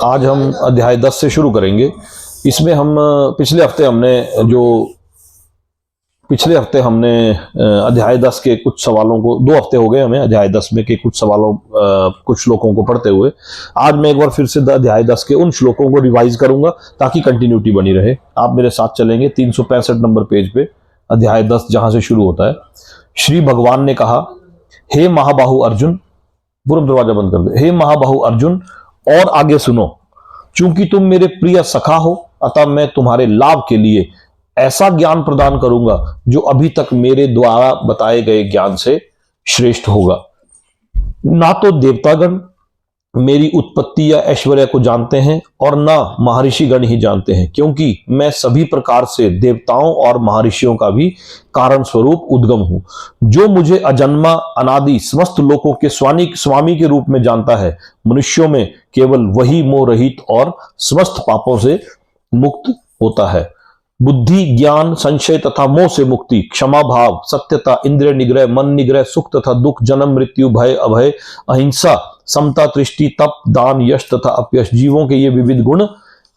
आज हम अध्याय 10 से शुरू करेंगे। इसमें हम पिछले हफ्ते हमने अध्याय 10 के कुछ सवालों को, 2 हफ्ते हो गए हमें अध्याय 10 में के कुछ सवालों कुछ श्लोकों को पढ़ते हुए। आज मैं एक बार फिर से अध्याय 10 के उन श्लोकों को रिवाइज करूंगा ताकि कंटिन्यूटी बनी रहे। आप मेरे साथ चलेंगे 365 नंबर पेज पे, अध्याय 10 जहां से शुरू होता है। श्री भगवान ने कहा, हे महाबाहु अर्जुन, पूर्व दरवाजा बंद कर दे। हे महाबाहु अर्जुन, और आगे सुनो, चूंकि तुम मेरे प्रिय सखा हो, अतः मैं तुम्हारे लाभ के लिए ऐसा ज्ञान प्रदान करूंगा जो अभी तक मेरे द्वारा बताए गए ज्ञान से श्रेष्ठ होगा। ना तो देवतागण मेरी उत्पत्ति या ऐश्वर्य को जानते हैं और ना महर्षि गण ही जानते हैं, क्योंकि मैं सभी प्रकार से देवताओं और महर्षियों का भी कारण स्वरूप उद्गम हूं। जो मुझे अजन्मा अनादि समस्त लोकों के स्वामी के रूप में जानता है, मनुष्यों में केवल वही मोह रहित और समस्त पापों से मुक्त होता है। बुद्धि, ज्ञान, संशय तथा मोह से मुक्ति, क्षमा भाव, सत्यता, इंद्रिय निग्रह, मन निग्रह, सुख तथा दुख, जन्म मृत्यु, भय अभय, अहिंसा, समता, दृष्टि, तप, दान, यश तथा अपयश, जीवों के ये विविध गुण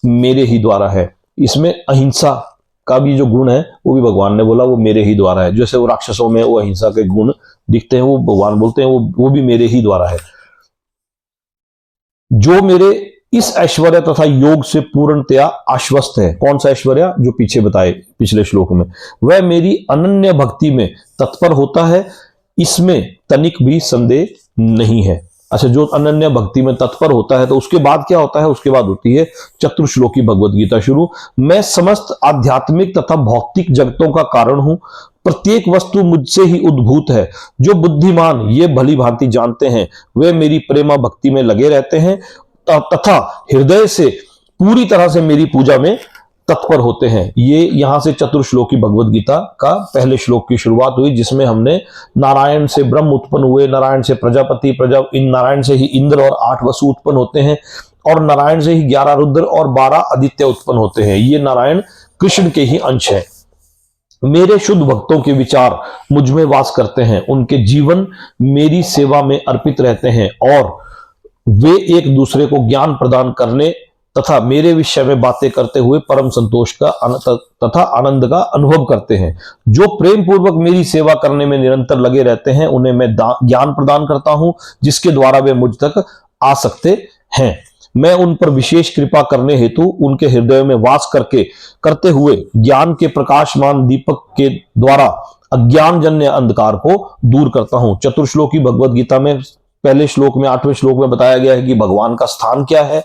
मेरे ही द्वारा है। इसमें अहिंसा का भी जो गुण है वो भी भगवान ने बोला वो मेरे ही द्वारा है। जैसे वो राक्षसों में वो अहिंसा के गुण दिखते हैं, वो भगवान बोलते हैं वो भी मेरे ही द्वारा है। जो मेरे इस ऐश्वर्य तथा योग से पूर्णतया आश्वस्त है। कौन सा ऐश्वर्य? जो पीछे बताए पिछले श्लोक में। वह मेरी अनन्य भक्ति में तत्पर होता है, इसमें तनिक भी संदेह नहीं है। अच्छा, जो अनन्य भक्ति में तत्पर होता है तो उसके बाद क्या होता है? उसके बाद होती है चतुर्श्लोकी भगवद गीता शुरू। मैं समस्त आध्यात्मिक तथा भौतिक जगतों का कारण हूं। प्रत्येक वस्तु मुझसे ही उद्भूत है। जो बुद्धिमान ये भली भांति जानते हैं वे मेरी प्रेमा भक्ति में लगे रहते हैं तथा हृदय से पूरी तरह से मेरी पूजा में तत्पर होते हैं। ये यहां से चतुर्श्लोकी भगवद गीता का पहले श्लोक की शुरुआत हुई, जिसमें हमने नारायण से ब्रह्म उत्पन्न हुए, नारायण से प्रजापति, नारायण से ही इंद्र और 8 वसु उत्पन्न होते हैं, और नारायण से ही 11 रुद्र और 12 आदित्य उत्पन्न होते हैं। ये नारायण कृष्ण के ही अंश हैं। मेरे शुद्ध भक्तों के विचार मुझ में वास करते हैं, उनके जीवन मेरी सेवा में अर्पित रहते हैं और वे एक दूसरे को ज्ञान प्रदान करने तथा मेरे विषय में बातें करते हुए परम संतोष का तथा आनंद का अनुभव करते हैं। जो प्रेम पूर्वक मेरी सेवा करने में निरंतर लगे रहते हैं उन्हें मैं ज्ञान प्रदान करता हूं, जिसके द्वारा वे मुझ तक आ सकते हैं। मैं उन पर विशेष कृपा करने हेतु उनके हृदय में वास करते हुए ज्ञान के प्रकाशमान दीपक के द्वारा अज्ञानजन्य अंधकार को दूर करता हूं। चतुर्श्लोकी भगवद गीता में पहले श्लोक में 8वें श्लोक में बताया गया है कि भगवान का स्थान क्या है,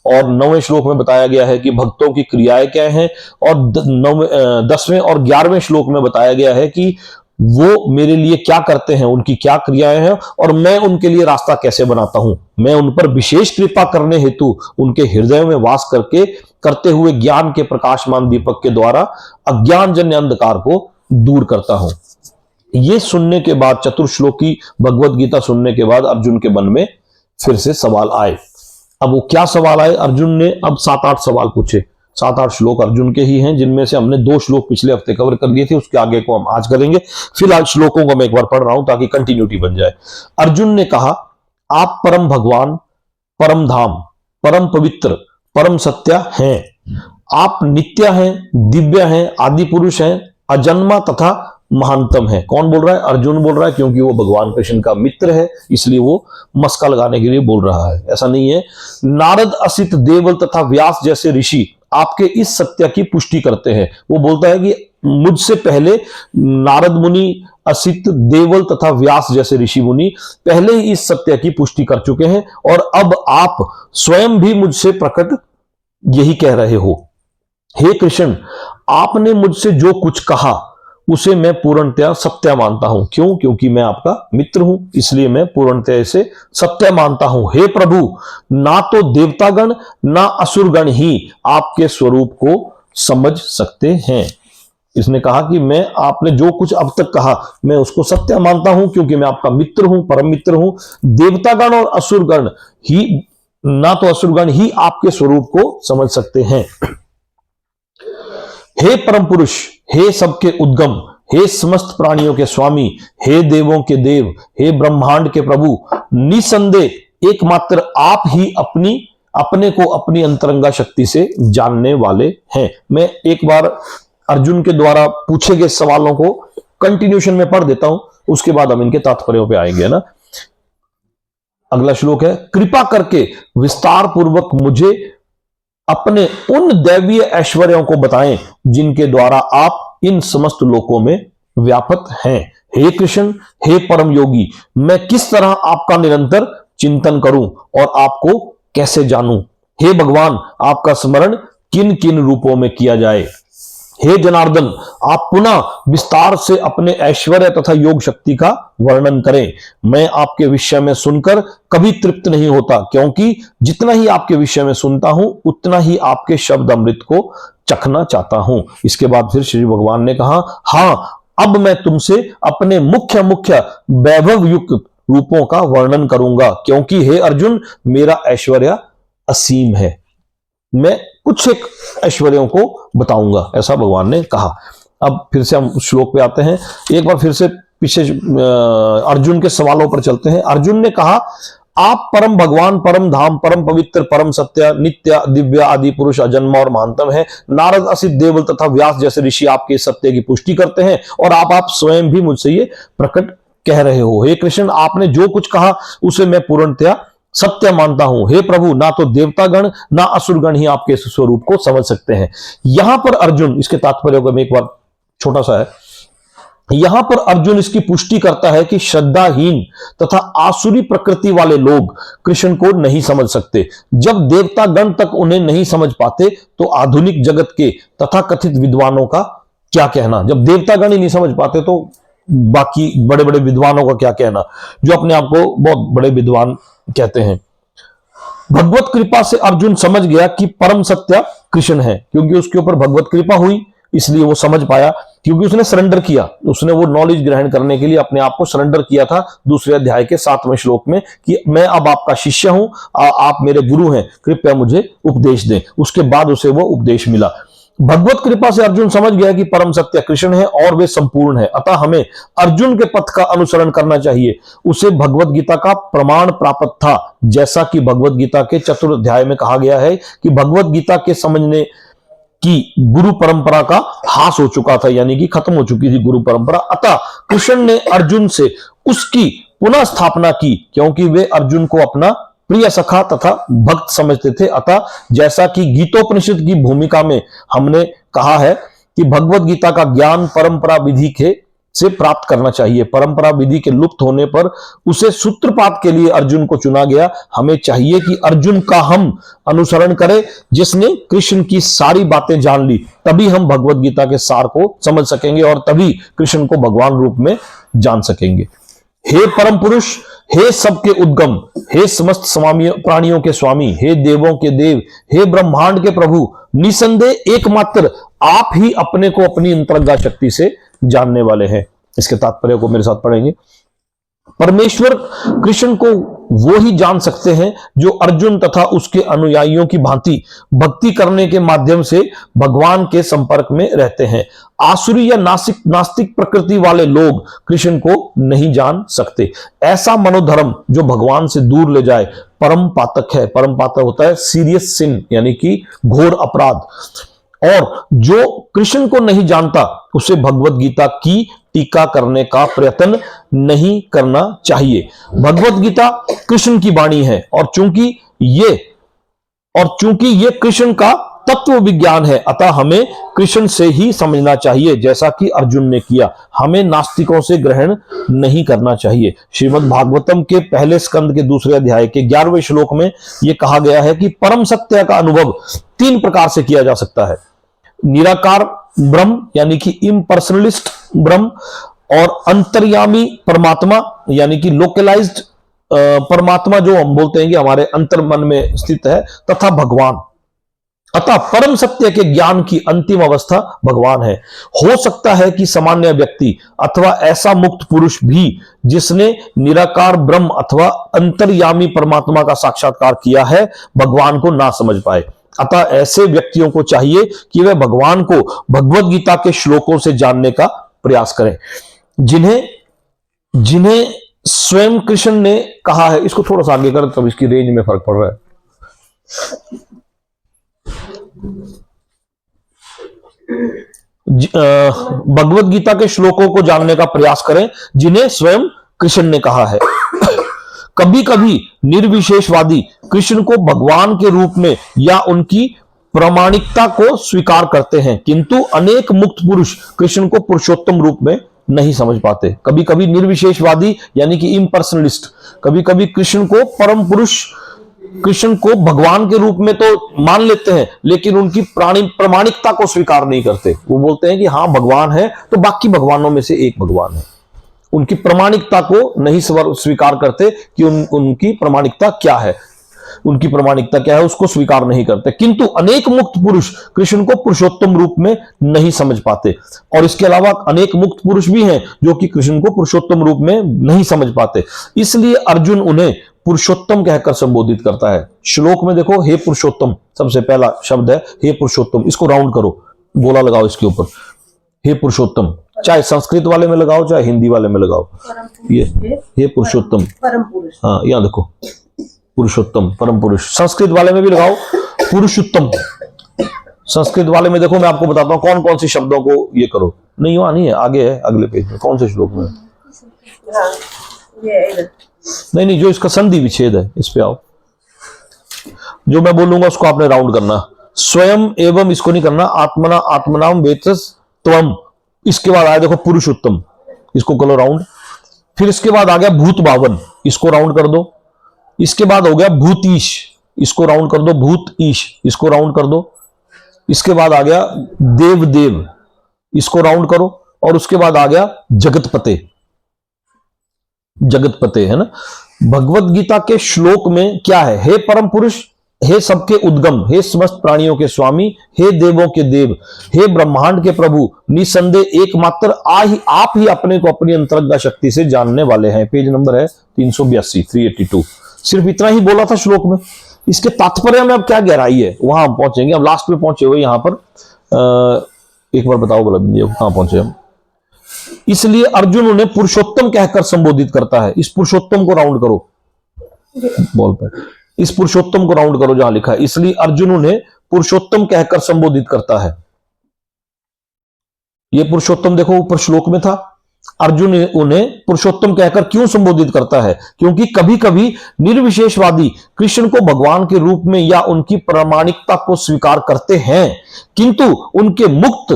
और 9वें श्लोक में बताया गया है कि भक्तों की क्रियाएं क्या हैं, और 10वें और 11वें श्लोक में बताया गया है कि वो मेरे लिए क्या करते हैं, उनकी क्या क्रियाएं हैं और मैं उनके लिए रास्ता कैसे बनाता हूं। मैं उन पर विशेष कृपा करने हेतु उनके हृदय में वास करते हुए ज्ञान के प्रकाशमान दीपक के द्वारा अज्ञानजन्य अंधकार को दूर करता हूं। ये सुनने के बाद, चतुर्श्लोकी भगवद गीता सुनने के बाद अर्जुन के मन में फिर से सवाल आए। अब वो क्या सवाल आए? अर्जुन ने अब 7-8 सवाल पूछे। 7-8 श्लोक अर्जुन के ही हैं, जिनमें से हमने 2 श्लोक पिछले हफ्ते कवर कर लिए थे, उसके आगे को हम आज करेंगे। फिलहाल श्लोकों को मैं एक बार पढ़ रहा हूं ताकि कंटिन्यूटी बन जाए। अर्जुन ने कहा, आप परम भगवान, परम धाम, परम पवित्र, परम सत्य हैं। आप नित्य हैं, दिव्य हैं, आदि पुरुष हैं, अजन्मा तथा महानतम है। कौन बोल रहा है? अर्जुन बोल रहा है, क्योंकि वो भगवान कृष्ण का मित्र है, इसलिए वो मस्का लगाने के लिए बोल रहा है, ऐसा नहीं है। नारद, असित, देवल तथा व्यास जैसे ऋषि आपके इस सत्य की पुष्टि करते हैं। वो बोलता है कि मुझसे पहले नारद मुनि, असित, देवल तथा व्यास जैसे ऋषि मुनि पहले ही इस सत्य की पुष्टि कर चुके हैं, और अब आप स्वयं भी मुझसे प्रकट यही कह रहे हो। हे कृष्ण, आपने मुझसे जो कुछ कहा उसे मैं पूर्णतया सत्य मानता हूं। क्यों? क्योंकि मैं आपका मित्र हूं, इसलिए मैं पूर्णतया इसे सत्य मानता हूं। हे प्रभु, ना तो देवतागण ना असुरगण ही आपके स्वरूप को समझ सकते हैं। इसने कहा कि मैं आपने जो कुछ अब तक कहा मैं उसको सत्य मानता हूं, क्योंकि मैं आपका मित्र हूं, परम मित्र हूं। देवतागण और असुरगण ही, ना तो असुरगण ही आपके स्वरूप को समझ सकते हैं। हे परम पुरुष, हे सबके उद्गम, हे समस्त प्राणियों के स्वामी, हे देवों के देव, हे ब्रह्मांड के प्रभु, निसंदेह एकमात्र आप ही अपनी अपने को अपनी अंतरंगा शक्ति से जानने वाले हैं। मैं एक बार अर्जुन के द्वारा पूछे गए सवालों को कंटिन्यूशन में पढ़ देता हूं, उसके बाद हम इनके तात्पर्यों पे आएंगे ना। अगला श्लोक है, कृपा करके विस्तार पूर्वक मुझे अपने उन दैवीय ऐश्वर्यों को बताएं जिनके द्वारा आप इन समस्त लोकों में व्यापक हैं। हे कृष्ण, हे परम योगी, मैं किस तरह आपका निरंतर चिंतन करूं और आपको कैसे जानूं? हे भगवान, आपका स्मरण किन किन रूपों में किया जाए? हे जनार्दन, आप पुनः विस्तार से अपने ऐश्वर्य तथा योग शक्ति का वर्णन करें। मैं आपके विषय में सुनकर कभी तृप्त नहीं होता, क्योंकि जितना ही आपके विषय में सुनता हूं उतना ही आपके शब्द अमृत को चखना चाहता हूं। इसके बाद फिर श्री भगवान ने कहा, हां, अब मैं तुमसे अपने मुख्य मुख्य वैभव युक्त रूपों का वर्णन करूंगा, क्योंकि हे अर्जुन, मेरा ऐश्वर्य असीम है। मैं कुछ एक ऐश्वर्यों को बताऊंगा, ऐसा भगवान ने कहा। अब फिर से हम श्लोक पे आते हैं, एक बार फिर से पीछे अर्जुन के सवालों पर चलते हैं। अर्जुन ने कहा, आप परम भगवान, परम धाम, परम पवित्र, परम सत्य, नित्य, दिव्य, आदि पुरुष, अजन्म और महानतम है। नारद, असित, देवल तथा व्यास जैसे ऋषि आपके सत्य की पुष्टि करते हैं और आप स्वयं भी मुझसे ये प्रकट कह रहे हो। हे कृष्ण, आपने जो कुछ कहा उसे मैं पूर्णतया सत्य मानता हूं। हे प्रभु, ना तो देवतागण ना असुरगण ही आपके स्वरूप को समझ सकते हैं। यहां पर अर्जुन, इसके तात्पर्य को मैं एक बार छोटा सा है, यहां पर अर्जुन इसकी पुष्टि करता है कि श्रद्धाहीन तथा आसुरी प्रकृति वाले लोग कृष्ण को नहीं समझ सकते। जब देवतागण तक उन्हें नहीं समझ पाते तो आधुनिक जगत के तथा कथित विद्वानों का क्या कहना? जब देवतागण ही नहीं समझ पाते तो बाकी बड़े बड़े विद्वानों का क्या कहना, जो अपने आप को बहुत बड़े विद्वान कहते हैं। भगवत कृपा से अर्जुन समझ गया कि परम सत्य कृष्ण है, क्योंकि उसके ऊपर भगवत कृपा हुई, इसलिए वो समझ पाया, क्योंकि उसने सरेंडर किया, उसने वो नॉलेज ग्रहण करने के लिए अपने आप को सरेंडर किया था दूसरे अध्याय के 7वें श्लोक में कि मैं अब आपका शिष्य हूं, आप मेरे गुरु हैं, कृपया मुझे उपदेश दें। उसके बाद उसे वो उपदेश मिला। भगवत कृपा से अर्जुन समझ गया कि परम सत्य कृष्ण है और वे संपूर्ण है, अतः हमें अर्जुन के पथ का अनुसरण करना चाहिए। उसे भगवत गीता का प्रमाण प्राप्त था, जैसा कि भगवत गीता के 4 अध्याय में कहा गया है कि भगवत गीता के समझने की गुरु परंपरा का हास हो चुका था, यानी कि खत्म हो चुकी थी गुरु परंपरा। अतः कृष्ण ने अर्जुन से उसकी पुनः स्थापना की, क्योंकि वे अर्जुन को अपना प्रिय सखा तथा भक्त समझते थे। अतः जैसा कि गीतोपनिषद की भूमिका में हमने कहा है कि भगवत गीता का ज्ञान परंपरा विधि के से प्राप्त करना चाहिए। परंपरा विधि के लुप्त होने पर उसे सूत्रपात के लिए अर्जुन को चुना गया। हमें चाहिए कि अर्जुन का हम अनुसरण करें, जिसने कृष्ण की सारी बातें जान ली। तभी हम भगवत गीता के सार को समझ सकेंगे और तभी कृष्ण को भगवान रूप में जान सकेंगे। हे परम पुरुष, हे सबके उद्गम, हे समस्त स्वामी प्राणियों के स्वामी, हे देवों के देव, हे ब्रह्मांड के प्रभु, निसंदेह एकमात्र आप ही अपने को अपनी अंतरंगा शक्ति से जानने वाले हैं। इसके तात्पर्य को मेरे साथ पढ़ेंगे। परमेश्वर कृष्ण को वो ही जान सकते हैं जो अर्जुन तथा उसके अनुयायियों की भांति भक्ति करने के माध्यम से भगवान के संपर्क में रहते हैं। आसुरी या नास्तिक प्रकृति वाले लोग कृष्ण को नहीं जान सकते। ऐसा मनोधर्म जो भगवान से दूर ले जाए परम पातक है। परम पातक होता है सीरियस सिन, यानी कि घोर अपराध। और जो कृष्ण को नहीं जानता उसे भगवत गीता की टीका करने का प्रयत्न नहीं करना चाहिए। भगवत गीता कृष्ण की वाणी है और चूंकि ये कृष्ण का तत्व विज्ञान है, अतः हमें कृष्ण से ही समझना चाहिए, जैसा कि अर्जुन ने किया। हमें नास्तिकों से ग्रहण नहीं करना चाहिए। श्रीमद् भागवतम के पहले स्कंद के 2 अध्याय के 11वें श्लोक में यह कहा गया है कि परम सत्य का अनुभव 3 प्रकार से किया जा सकता है। निराकार ब्रह्म यानी कि इम्पर्सनलिस्ट ब्रह्म, और अंतर्यामी परमात्मा यानी कि लोकलाइज्ड परमात्मा जो हम बोलते हैं कि हमारे अंतर मन में स्थित है, तथा भगवान। अतः परम सत्य के ज्ञान की अंतिम अवस्था भगवान है। हो सकता है कि सामान्य व्यक्ति अथवा ऐसा मुक्त पुरुष भी जिसने निराकार ब्रह्म अथवा अंतर्यामी परमात्मा का साक्षात्कार किया है भगवान को ना समझ पाए। अतः ऐसे व्यक्तियों को चाहिए कि वे भगवान को भगवत गीता के श्लोकों से जानने का प्रयास करें, जिन्हें स्वयं कृष्ण ने कहा है। इसको थोड़ा सा आगे कर, तब इसकी रेंज में फर्क पड़ रहा है। भगवत गीता के श्लोकों को जानने का प्रयास करें जिन्हें स्वयं कृष्ण ने कहा है। कभी कभी निर्विशेषवादी कृष्ण को भगवान के रूप में या उनकी प्रामाणिकता को स्वीकार करते हैं, किंतु अनेक मुक्त पुरुष कृष्ण को पुरुषोत्तम रूप में नहीं समझ पाते। कभी कभी निर्विशेषवादी यानी कि इम्पर्सनलिस्ट कभी कभी कृष्ण को परम पुरुष, कृष्ण को भगवान के रूप में तो मान लेते हैं, लेकिन उनकी प्रामाणिकता को स्वीकार नहीं करते। वो बोलते हैं कि हाँ भगवान है तो बाकी भगवानों में से एक भगवान है। उनकी प्रामाणिकता को नहीं स्वीकार करते कि उनकी प्रामाणिकता क्या है, उनकी प्रामाणिकता क्या है उसको स्वीकार नहीं करते। किंतु अनेक मुक्त पुरुष कृष्ण को पुरुषोत्तम रूप में नहीं समझ पाते। और इसके अलावा अनेक मुक्त पुरुष भी हैं जो कि कृष्ण को पुरुषोत्तम रूप में नहीं समझ पाते, इसलिए अर्जुन उन्हें पुरुषोत्तम कहकर संबोधित करता है। श्लोक में देखो, हे पुरुषोत्तम सबसे पहला शब्द है, हे पुरुषोत्तम। इसको राउंड करो, गोला लगाओ इसके ऊपर, हे पुरुषोत्तम। चाहे संस्कृत वाले में लगाओ चाहे हिंदी वाले में लगाओ, ये हे पुरुषोत्तम, परम पुरुष। हाँ यहाँ देखो पुरुषोत्तम परम पुरुष। संस्कृत वाले में भी लगाओ पुरुषोत्तम। संस्कृत वाले में देखो मैं आपको बताता हूँ कौन कौन से शब्दों को ये करो। नहीं वहां नहीं है, आगे है अगले पेज में। कौन से श्लोक में? नहीं जो इसका संधि विच्छेद है इस पे आओ। जो मैं बोलूंगा उसको आपने राउंड करना। स्वयं एवं इसको नहीं करना, आत्मना आत्मनाम वेतस त्वम। इसके बाद आया देखो पुरुषोत्तम, इसको करो राउंड। फिर इसके बाद आ गया भूत भावन, इसको राउंड कर दो। इसके बाद हो गया भूतीश, इसको राउंड कर दो। भूत ईश, इसको राउंड कर दो। इसके बाद आ गया देव देव, इसको राउंड करो। और उसके बाद आ गया जगतपते, जगतपते है ना। भगवत गीता के श्लोक में क्या है? हे परम पुरुष, हे सबके उद्गम, हे समस्त प्राणियों के स्वामी, हे देवों के देव, हे ब्रह्मांड के प्रभु, निसंदेह एकमात्र आप ही अपने को अपनी अंतरंगा शक्ति से जानने वाले हैं। पेज नंबर है 382, 382। सिर्फ इतना ही बोला था श्लोक में। इसके तात्पर्य में अब क्या गहराई है वहां हम पहुंचेंगे। अब लास्ट में पहुंचे हुए यहां पर एक बार बताओ बोला कहां पहुंचे हम। इसलिए अर्जुन उन्हें पुरुषोत्तम कहकर संबोधित करता है। इस पुरुषोत्तम को राउंड करो बॉल पर, इस पुरुषोत्तम को राउंड करो जहां लिखा है। इसलिए अर्जुन उन्हें पुरुषोत्तम कहकर संबोधित करता है। यह पुरुषोत्तम देखो ऊपर श्लोक में था। अर्जुन उन्हें पुरुषोत्तम कहकर क्यों संबोधित करता है? क्योंकि कभी कभी निर्विशेषवादी कृष्ण को भगवान के रूप में या उनकी प्रामाणिकता को स्वीकार करते हैं, किंतु उनके मुक्त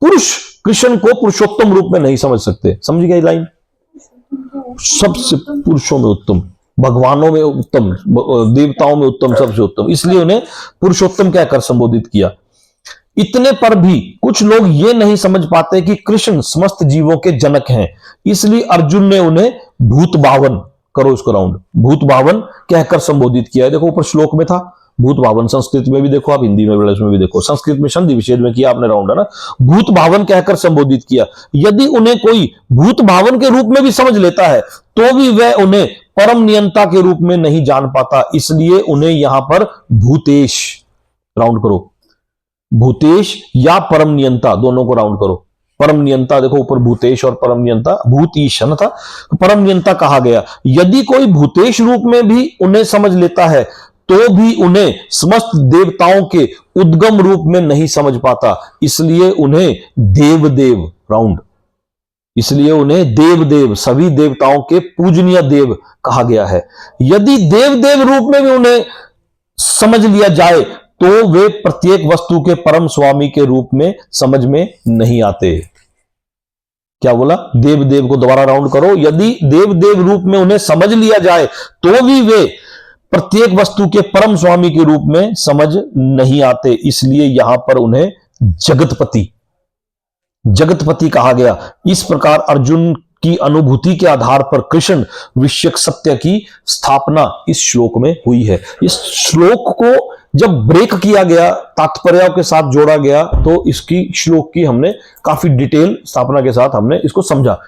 पुरुष कृष्ण को पुरुषोत्तम रूप में नहीं समझ सकते। समझ गए लाइन? सबसे पुरुषों में उत्तम, भगवानों में उत्तम, देवताओं में उत्तम, सबसे उत्तम, इसलिए उन्हें पुरुषोत्तम कहकर संबोधित किया। इतने पर भी कुछ लोग ये नहीं समझ पाते कि कृष्ण समस्त जीवों के जनक हैं, इसलिए अर्जुन ने उन्हें भूत भावन, करो इसको राउंड, भूत भावन कहकर संबोधित किया है। देखो ऊपर श्लोक में था भूत भावन, संस्कृत में भी देखो आप, हिंदी में भी देखो। संस्कृत में संधि विच्छेद में किया आपने राउंड है ना। भूत भावन कहकर संबोधित किया। यदि उन्हें कोई भूत भावन के रूप में भी समझ लेता है तो भी वह उन्हें परम नियंता के रूप में नहीं जान पाता, इसलिए उन्हें यहां पर भूतेश, राउंड करो, भूतेश या परम नियंता दोनों को राउंड करो। परम नियंता देखो ऊपर भूतेश और परम नियंता, भूतीश है ना था, परम नियंता कहा गया। यदि कोई भूतेश रूप में भी उन्हें समझ लेता है तो भी उन्हें समस्त देवताओं के उद्गम रूप में नहीं समझ पाता, इसलिए उन्हें देव देव, राउंड, इसलिए उन्हें देव देव, सभी देवताओं के पूजनीय देव कहा गया है। यदि देव देव रूप में भी उन्हें समझ लिया जाए तो वे प्रत्येक वस्तु के परम स्वामी के रूप में समझ में नहीं आते। क्या बोला? देव देव को दोबारा राउंड करो। यदि देव देव रूप में उन्हें समझ लिया जाए तो भी वे प्रत्येक वस्तु के परम स्वामी के रूप में समझ नहीं आते, इसलिए यहां पर उन्हें जगतपति, जगतपति कहा गया। इस प्रकार अर्जुन की अनुभूति के आधार पर कृष्ण विषयक सत्य की स्थापना इस श्लोक में हुई है। इस श्लोक को जब ब्रेक किया गया, तात्पर्यों के साथ जोड़ा गया, तो इसकी श्लोक की हमने काफी डिटेल स्थापना के साथ हमने इसको समझा।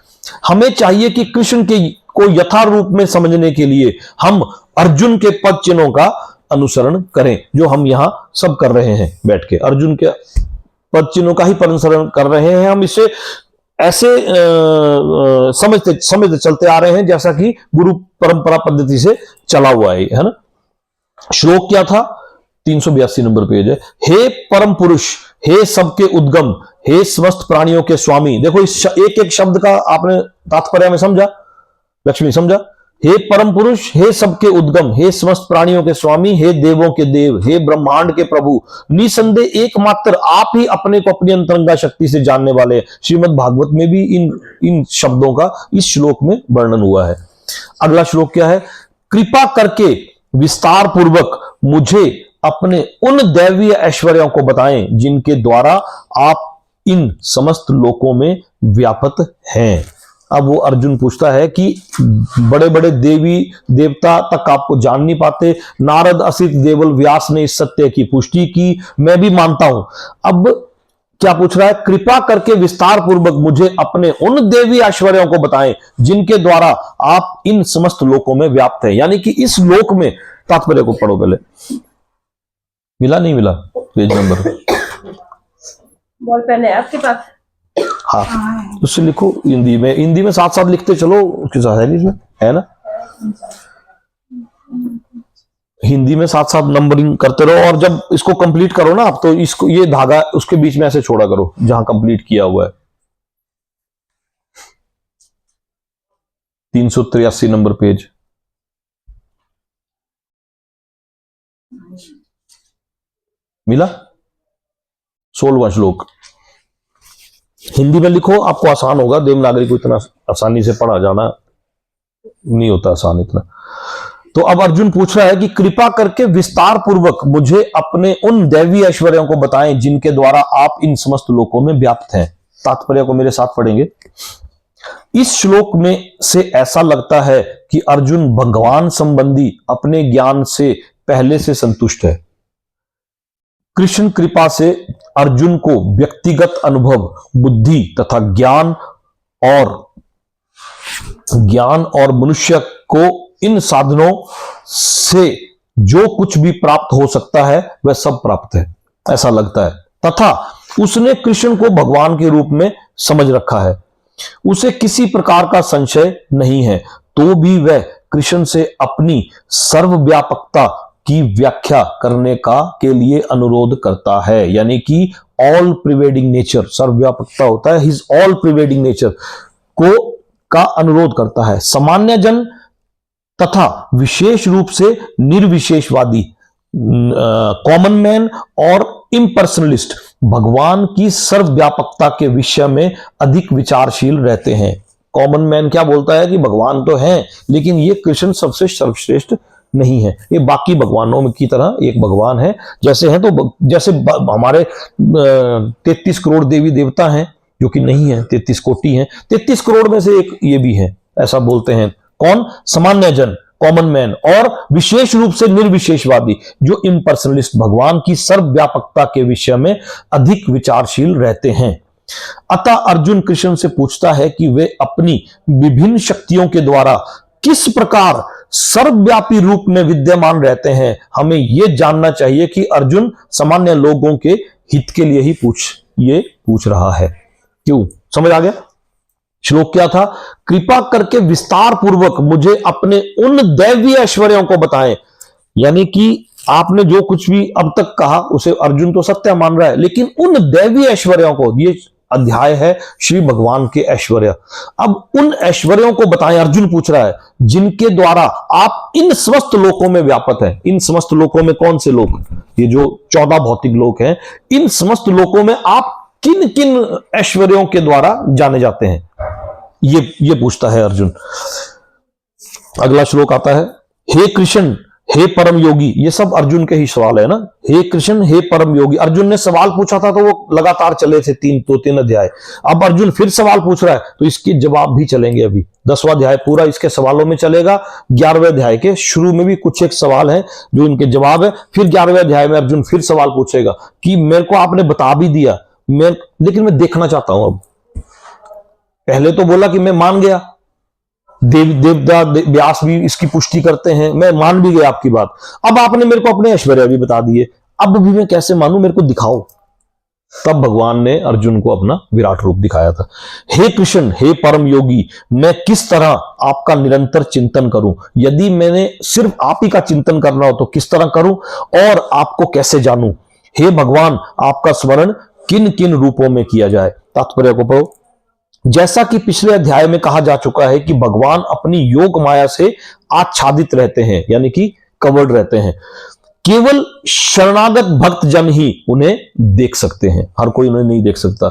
हमें चाहिए कि कृष्ण के को यथारूप में समझने के लिए हम अर्जुन के पद चिन्हों का अनुसरण करें, जो हम यहां सब कर रहे हैं बैठ के। अर्जुन के पद चिन्हों का ही अनुसरण कर रहे हैं हम। इसे ऐसे समझते चलते आ रहे हैं जैसा कि गुरु परंपरा पद्धति से चला हुआ है ना। श्लोक क्या था? 382 नंबर पेज है। हे परम पुरुष, हे सबके उद्गम, हे समस्त प्राणियों के स्वामी। देखो इस एक एक शब्द का आपने तात्पर्य में समझा, लक्ष्मी समझा। हे परम पुरुष, हे सबके उद्गम, हे समस्त प्राणियों के स्वामी, हे देवों के देव, हे ब्रह्मांड के प्रभु, निसंदेह एकमात्र आप ही अपने को अपनी अंतरंगा शक्ति से जानने वाले हैं। श्रीमद् भागवत में भी इन शब्दों का इस श्लोक में वर्णन हुआ है। अगला श्लोक क्या है? कृपा करके विस्तार पूर्वक मुझे अपने उन दैवीय ऐश्वर्यों को बताएं जिनके द्वारा आप इन समस्त लोकों में व्यापक हैं। अब वो अर्जुन पूछता है कि बड़े बड़े देवी देवता तक आपको जान नहीं पाते। नारद, असित, देवल, व्यास ने इस सत्य की पुष्टि की, मैं भी मानता हूं। अब क्या पूछ रहा है? कृपा करके विस्तार पूर्वक मुझे अपने उन देवी ऐश्वर्यों को बताएं जिनके द्वारा आप इन समस्त लोकों में व्याप्त हैं। यानी कि इस लोक में, तात्पर्य को पढ़ो पहले। मिला नहीं मिला? पेज नंबर बॉल पेन है आपके पास? हाँ, उससे लिखो हिंदी में, हिंदी में साथ साथ लिखते चलो, किसा है नहीं इसमें, है ना? हिंदी में साथ साथ नंबरिंग करते रहो, और जब इसको कंप्लीट करो ना आप, तो इसको ये धागा उसके बीच में ऐसे छोड़ा करो जहां कंप्लीट किया हुआ है। 383 नंबर पेज। मिला? 16वां श्लोक हिंदी में लिखो, आपको आसान होगा। देवनागरी को इतना आसानी से पढ़ा जाना नहीं होता आसान इतना। तो अब अर्जुन पूछ रहा है कि कृपा करके विस्तार पूर्वक मुझे अपने उन दैवी ऐश्वर्यों को बताएं जिनके द्वारा आप इन समस्त लोकों में व्याप्त हैं। तात्पर्य को मेरे साथ पढ़ेंगे। इस श्लोक में से ऐसा लगता है कि अर्जुन भगवान संबंधी अपने ज्ञान से पहले से संतुष्ट है। कृष्ण कृपा से अर्जुन को व्यक्तिगत अनुभव, बुद्धि तथा ज्ञान और मनुष्य को इन साधनों से जो कुछ भी प्राप्त हो सकता है वह सब प्राप्त है, ऐसा लगता है। तथा उसने कृष्ण को भगवान के रूप में समझ रखा है। उसे किसी प्रकार का संशय नहीं है, तो भी वह कृष्ण से अपनी सर्वव्यापकता की व्याख्या करने के लिए अनुरोध करता है। यानी कि ऑल प्रिवेडिंग नेचर, सर्वव्यापकता होता है हिज ऑल प्रिवेडिंग नेचर का अनुरोध करता है। सामान्य जन तथा विशेष रूप से निर्विशेषवादी, कॉमन मैन और इम्पर्सनलिस्ट भगवान की सर्वव्यापकता के विषय में अधिक विचारशील रहते हैं। कॉमन मैन क्या बोलता है कि भगवान तो हैं, लेकिन ये कृष्ण सबसे सर्वश्रेष्ठ नहीं है, ये बाकी भगवानों की तरह एक भगवान है जैसे हैं। तो जैसे हमारे 33 करोड़ देवी देवता हैं, जो कि नहीं है, 33 कोटि हैं, 33 करोड़ में से एक ये भी है, ऐसा बोलते हैं। कौन? सामान्य जन, कॉमन मैन, और विशेष रूप से निर्विशेषवादी जो इम्पर्सनलिस्ट भगवान की सर्वव्यापकता के विषय में अधिक विचारशील रहते हैं। अतः अर्जुन कृष्ण से पूछता है कि वे अपनी विभिन्न शक्तियों के द्वारा किस प्रकार सर्वव्यापी रूप में विद्यमान रहते हैं। हमें यह जानना चाहिए कि अर्जुन सामान्य लोगों के हित के लिए ही पूछ रहा है। क्यों? समझ आ गया? श्लोक क्या था? कृपा करके विस्तार पूर्वक मुझे अपने उन दैवीय ऐश्वर्यों को बताएं। यानी कि आपने जो कुछ भी अब तक कहा उसे अर्जुन तो सत्य मान रहा है, लेकिन उन दैवीय ऐश्वर्यों को, ये अध्याय है श्री भगवान के ऐश्वर्य, अब उन ऐश्वर्यों को बताएं, अर्जुन पूछ रहा है, जिनके द्वारा आप इन समस्त लोकों में व्यापक हैं। इन समस्त लोकों में कौन से लोक? ये जो 14 भौतिक लोक हैं, इन समस्त लोकों में आप किन किन ऐश्वर्यों के द्वारा जाने जाते हैं, ये पूछता है अर्जुन। अगला श्लोक आता है, हे कृष्ण, हे परम योगी। ये सब अर्जुन के ही सवाल है ना। हे कृष्ण, हे परम योगी। अर्जुन ने सवाल पूछा था तो वो लगातार चले थे, 3 अध्याय। अब अर्जुन फिर सवाल पूछ रहा है तो इसके जवाब भी चलेंगे। अभी 10वां अध्याय पूरा इसके सवालों में चलेगा। 11वें अध्याय के शुरू में भी कुछ एक सवाल है जो इनके जवाब है। फिर 11वें अध्याय में अर्जुन फिर सवाल पूछेगा कि मेरे को आपने बता भी दिया, लेकिन मैं देखना चाहता हूं। अब पहले तो बोला कि मैं मान गया, देवता व्यास भी इसकी पुष्टि करते हैं, मैं मान भी गया आपकी बात। अब आपने मेरे को अपने ऐश्वर्य भी बता दिए, अब भी मैं कैसे मानूं? मेरे को दिखाओ। तब भगवान ने अर्जुन को अपना विराट रूप दिखाया था। हे कृष्ण, हे परम योगी, मैं किस तरह आपका निरंतर चिंतन करूं? यदि मैंने सिर्फ आप ही का चिंतन करना हो तो किस तरह करूं और आपको कैसे जानूं? हे भगवान, आपका स्मरण किन किन रूपों में किया जाए? तात्पर्य को पढ़ो। जैसा कि पिछले अध्याय में कहा जा चुका है कि भगवान अपनी योग माया से आच्छादित रहते हैं, यानी कि कवर्ड रहते हैं। केवल शरणागत भक्त जन ही उन्हें देख सकते हैं, हर कोई उन्हें नहीं देख सकता।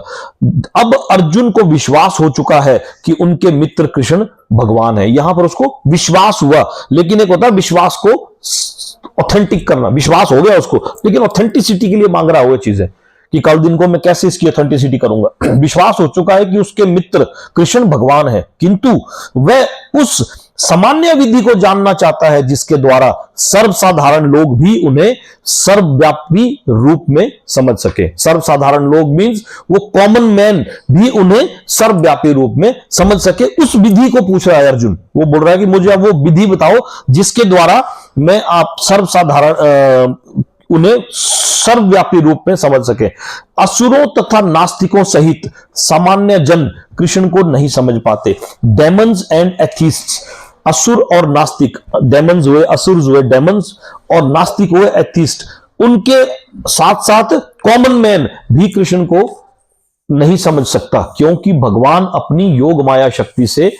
अब अर्जुन को विश्वास हो चुका है कि उनके मित्र कृष्ण भगवान है। यहां पर उसको विश्वास हुआ, लेकिन एक होता है विश्वास को ऑथेंटिक करना। विश्वास हो गया उसको, लेकिन ऑथेंटिसिटी के लिए मांग रहा हुआ चीज है कि कल दिन को मैं कैसे इसकी ऑथेंटिसिटी करूंगा। विश्वास हो चुका है कि उसके मित्र कृष्ण भगवान है, किंतु वह उस सामान्य विधि को जानना चाहता है जिसके द्वारा सर्वसाधारण लोग भी उन्हें सर्वव्यापी रूप में समझ सके। सर्वसाधारण लोग मींस वो कॉमन मैन भी उन्हें सर्वव्यापी रूप में समझ सके। उस विधि को पूछ रहा है अर्जुन। वो बोल रहा है कि मुझे अब वो विधि बताओ जिसके द्वारा मैं आप सर्वसाधारण उन्हें सर्वव्यापी रूप में समझ सके। असुरों तथा नास्तिकों सहित सामान्य जन कृष्ण को नहीं समझ पाते। डेमन्स एंड एथिस्ट्स, असुर और नास्तिक, डेमन्स हुए असुर हुए डेमन्स और नास्तिक हुए एथिस्ट, उनके साथ साथ कॉमन मैन भी कृष्ण को नहीं समझ सकता, क्योंकि भगवान अपनी योग माया शक्ति से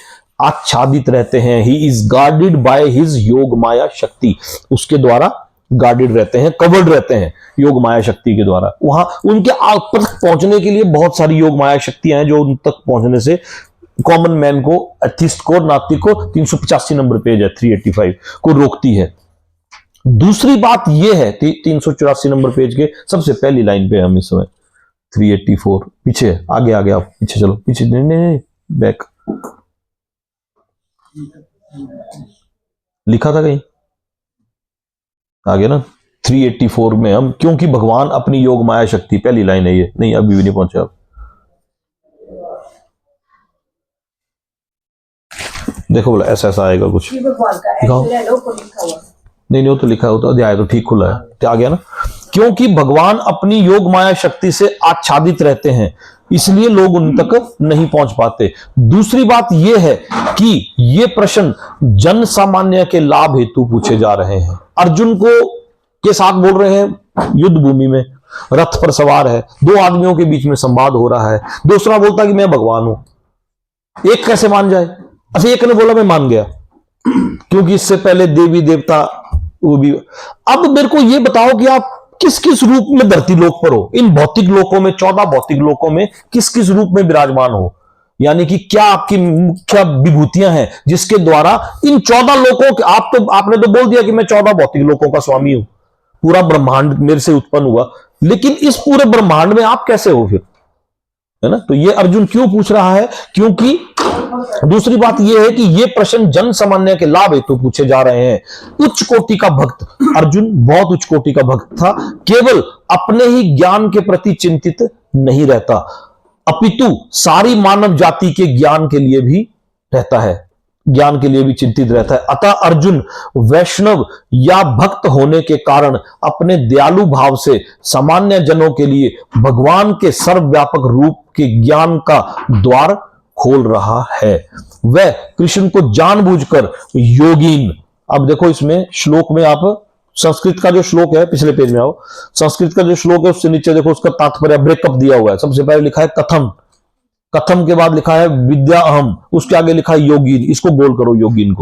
आच्छादित रहते हैं। He is guarded by his योग माया शक्ति, उसके द्वारा गार्डेड रहते हैं, कवर्ड रहते हैं योग माया शक्ति के द्वारा। वहां उनके आग तक पहुंचने के लिए बहुत सारी योग माया शक्तियां हैं जो उन तक पहुंचने से कॉमन मैन को, एथिस्ट को, नास्तिक को 385 नंबर पेज है 385 को रोकती है। दूसरी बात यह है 384 नंबर पेज के सबसे पहली लाइन पे हम इस समय 384 पीछे आगे आप पीछे चलो, पीछे नहीं बैक लिखा था कहीं आगे ना 384 में हम, क्योंकि भगवान अपनी योग माया शक्ति, पहली लाइन है ये, नहीं अभी भी नहीं पहुंचे आप, देखो बोला ऐसा ऐसा आएगा कुछ, नहीं वो तो लिखा हो तो अध्याय तो ठीक खुला है, तो आ गया ना। क्योंकि भगवान अपनी योग माया शक्ति से आच्छादित रहते हैं, इसलिए लोग उन तक नहीं पहुंच पाते। दूसरी बात यह है कि ये प्रश्न जन सामान्य के लाभ हेतु पूछे जा रहे हैं। अर्जुन को के साथ बोल रहे हैं, युद्ध भूमि में रथ पर सवार है, दो आदमियों के बीच में संवाद हो रहा है, दूसरा बोलता कि मैं भगवान हूं। एक कैसे मान जाए? अच्छा, एक ने बोला मैं मान गया, क्योंकि इससे पहले देवी देवता वो भी। अब मेरे को ये बताओ कि आप किस किस रूप में धरती लोक पर हो, इन भौतिक लोकों में, 14 भौतिक लोकों में किस किस रूप में विराजमान हो, यानी कि क्या आपकी मुख्य विभूतियां हैं जिसके द्वारा इन 14 लोकों के, आपने तो बोल दिया कि मैं 14 भौतिक लोकों का स्वामी हूं, पूरा ब्रह्मांड मेरे से उत्पन्न हुआ, लेकिन इस पूरे ब्रह्मांड में आप कैसे हो फिर, है ना। तो ये अर्जुन क्यों पूछ रहा है? क्योंकि दूसरी बात यह है कि ये प्रश्न जन सामान्य के लाभ हेतु पूछे जा रहे हैं। उच्च कोटि का भक्त, अर्जुन बहुत उच्च कोटि का भक्त था, केवल अपने ही ज्ञान के प्रति चिंतित नहीं रहता, अपितु सारी मानव जाति के ज्ञान के लिए भी रहता है, ज्ञान के लिए भी चिंतित रहता है। अतः अर्जुन वैष्णव या भक्त होने के कारण अपने दयालु भाव से सामान्य जनों के लिए भगवान के सर्वव्यापक रूप के ज्ञान का द्वार खोल रहा है। वह कृष्ण को जानबूझकर योगीन, अब देखो इसमें श्लोक में आप संस्कृत का जो श्लोक है, पिछले पेज में आओ, संस्कृत का जो श्लोक है उससे नीचे देखो उसका तात्पर्य ब्रेकअप दिया हुआ है। सबसे पहले लिखा है कथम, कथम के बाद लिखा है विद्या अहम, उसके आगे लिखा है योगीन, इसको गोल करो, योगीन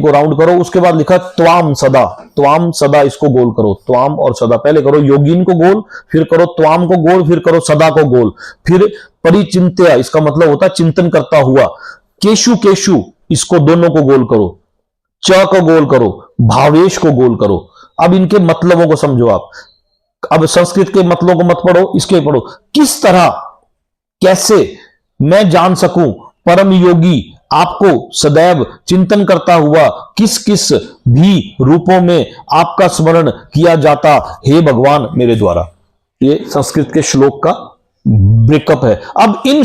को राउंड करो। उसके बाद लिखा त्वाम सदा, त्वाम सदा, इसको गोल करो, त्वाम और सदा, पहले करो योगीन को गोल, फिर करो त्वाम को गोल, फिर करो सदा को गोल, फिर परिचिंत्य, इसका मतलब होता है चिंतन करता हुआ, केशु केशु, इसको दोनों को गोल करो, च को गोल करो, भावेश को गोल करो। अब इनके मतलबों को समझो आप। अब संस्कृत के मतलों को मत पढ़ो, इसके पढ़ो। किस तरह, कैसे मैं जान सकूं परम योगी आपको सदैव चिंतन करता हुआ किस किस भी रूपों में आपका स्मरण किया जाता, हे भगवान मेरे द्वारा। ये संस्कृत के श्लोक का ब्रेकअप है। अब इन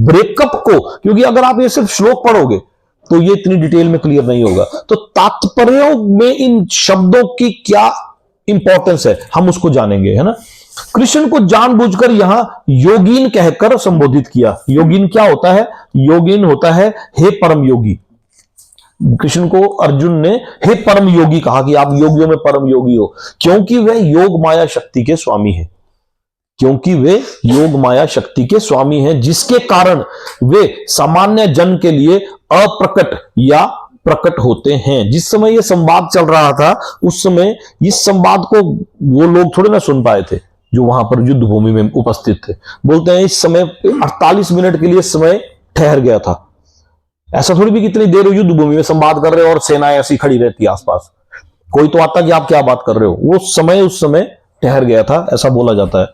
ब्रेकअप को, क्योंकि अगर आप ये सिर्फ श्लोक पढ़ोगे तो ये इतनी डिटेल में क्लियर नहीं होगा, तो तात्पर्यों में इन शब्दों की क्या इंपॉर्टेंस है हम उसको जानेंगे, है ना। कृष्ण को जानबूझकर यहां योगीन कहकर संबोधित किया। योगीन क्या होता है? योगीन होता है हे परम योगी। कृष्ण को अर्जुन ने हे परम योगी कहा कि आप योगियों में परम योगी हो, क्योंकि वे योग माया शक्ति के स्वामी हैं। क्योंकि वे योग माया शक्ति के स्वामी हैं, जिसके कारण वे सामान्य जन के लिए अप्रकट या प्रकट होते हैं। जिस समय यह संवाद चल रहा था, उस समय इस संवाद को वो लोग थोड़े ना सुन पाए थे जो वहां पर युद्ध भूमि में उपस्थित थे। बोलते हैं इस समय 48 मिनट के लिए समय ठहर गया था। ऐसा थोड़ी भी कितनी देर युद्ध भूमि में संवाद कर रहे हो और सेनाएं ऐसी खड़ी रहती है आसपास, कोई तो आता कि आप क्या बात कर रहे हो। वो समय उस समय ठहर गया था, ऐसा बोला जाता है।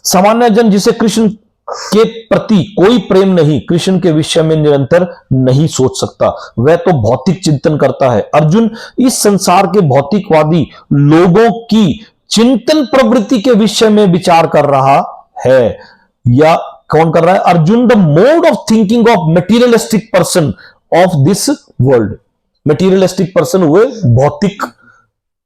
सामान्य जन जिसे कृष्ण के प्रति कोई प्रेम नहीं, कृष्ण के विषय में निरंतर नहीं सोच सकता, वह तो भौतिक चिंतन करता है। अर्जुन इस संसार के भौतिकवादी लोगों की चिंतन प्रवृत्ति के विषय में विचार कर रहा है। या कौन कर रहा है? Arjun, the mode of thinking of materialistic person of this world. Materialistic person हुए भौतिक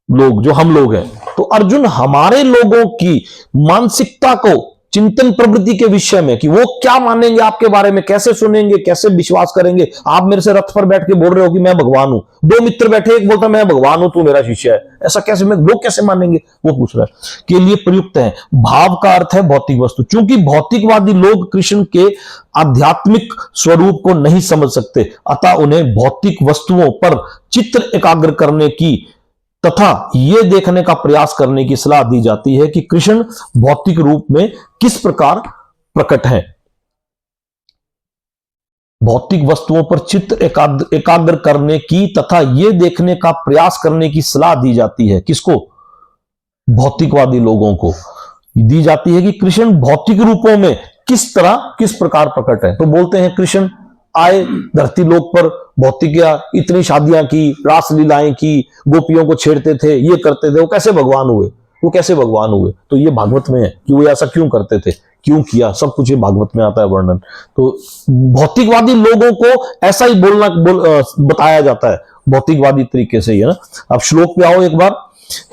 लोग, जो हम लोग हैं। तो अर्जुन हमारे लोगों की मानसिकता को, चिंतन प्रवृत्ति के विषय में, कि वो क्या मानेंगे आपके बारे में, कैसे सुनेंगे, कैसे विश्वास करेंगे। आप मेरे से रथ पर बैठ के बोल रहे हो कि मैं भगवान हूं, दो मित्र बैठे, एक बोलता मैं भगवान हूं, तू मेरा शिष्य है, ऐसा कैसे, मैं लोग कैसे मानेंगे? वो पूछ रहा है के लिए प्रयुक्त है। भाव का अर्थ है भौतिक वस्तु। चूंकि भौतिकवादी लोग कृष्ण के आध्यात्मिक स्वरूप को नहीं समझ सकते, अतः उन्हें भौतिक वस्तुओं पर चित्र एकाग्र करने की तथा यह देखने का प्रयास करने की सलाह दी जाती है कि कृष्ण भौतिक रूप में किस प्रकार प्रकट हैं। भौतिक वस्तुओं पर चित्त एकाग्र करने की तथा यह देखने का प्रयास करने की सलाह दी जाती है। किसको? भौतिकवादी लोगों को दी जाती है कि कृष्ण भौतिक रूपों में किस तरह, किस प्रकार प्रकट है। तो बोलते हैं कृष्ण आए धरती लोक पर, भौतिकिया, इतनी शादियां की, रासलीलाएं की, गोपियों को छेड़ते थे, ये करते थे, वो कैसे भगवान हुए? वो कैसे भगवान हुए? तो ये भागवत में है कि वो ऐसा क्यों करते थे, क्यों किया, सब कुछ ये भागवत में आता है वर्णन। तो भौतिकवादी लोगों को ऐसा ही बताया जाता है, भौतिकवादी तरीके से ही, है ना। अब श्लोक पे आओ एक बार।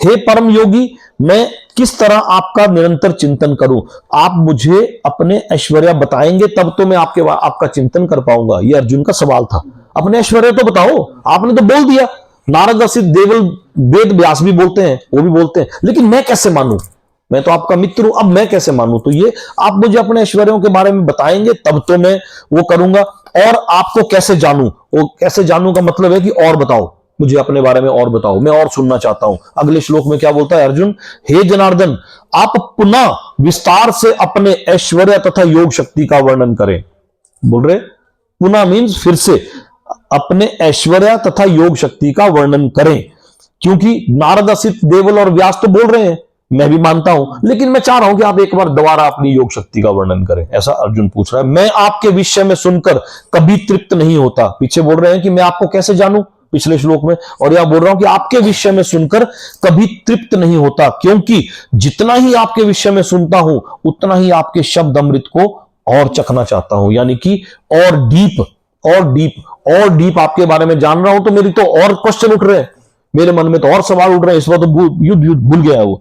हे परम योगी, मैं किस तरह आपका निरंतर चिंतन करूं? आप मुझे अपने ऐश्वर्य बताएंगे तब तो मैं आपका चिंतन कर पाऊंगा। ये अर्जुन का सवाल था। अपने ऐश्वर्य तो बताओ, आपने तो बोल दिया। नारद, असित, देवल, वेद व्यास भी बोलते हैं, वो भी बोलते हैं, लेकिन मैं कैसे मानूं? मैं तो आपका मित्र हूं, अब मैं कैसे मानूं? तो ये आप मुझे अपने ऐश्वर्यों के बारे में बताएंगे तब तो मैं वो करूंगा। और आपको कैसे जानूं? वो कैसे जानूं का मतलब है कि और बताओ, मुझे अपने बारे में और बताओ, मैं और सुनना चाहता हूं। अगले श्लोक में क्या बोलता है अर्जुन? हे जनार्दन, आप पुनः विस्तार से अपने ऐश्वर्य तथा योग शक्ति का वर्णन करें। बोल रहे पुनः मीन्स फिर से, अपने ऐश्वर्य तथा योग शक्ति का वर्णन करें। क्योंकि नारद, असित, देवल और व्यास तो बोल रहे हैं, मैं भी मानता हूं, लेकिन मैं चाह रहा हूं कि आप एक बार दोबारा अपनी योग शक्ति का वर्णन करें। ऐसा अर्जुन पूछ रहा है। मैं आपके विषय में सुनकर कभी तृप्त नहीं होता। पीछे बोल रहे हैं कि मैं आपको कैसे जानूं, पिछले श्लोक में, और यह बोल रहा हूं कि आपके विषय में सुनकर कभी तृप्त नहीं होता, क्योंकि जितना ही आपके विषय में सुनता हूं उतना ही आपके शब्द अमृत को और चखना चाहता हूं। यानी कि और डीप और डीप और डीप आपके बारे में जान रहा हूं, तो मेरी तो और क्वेश्चन उठ रहे हैं, मेरे मन में तो और सवाल उठ रहे हैं। इस बार तो युद्ध भूल गया है वो।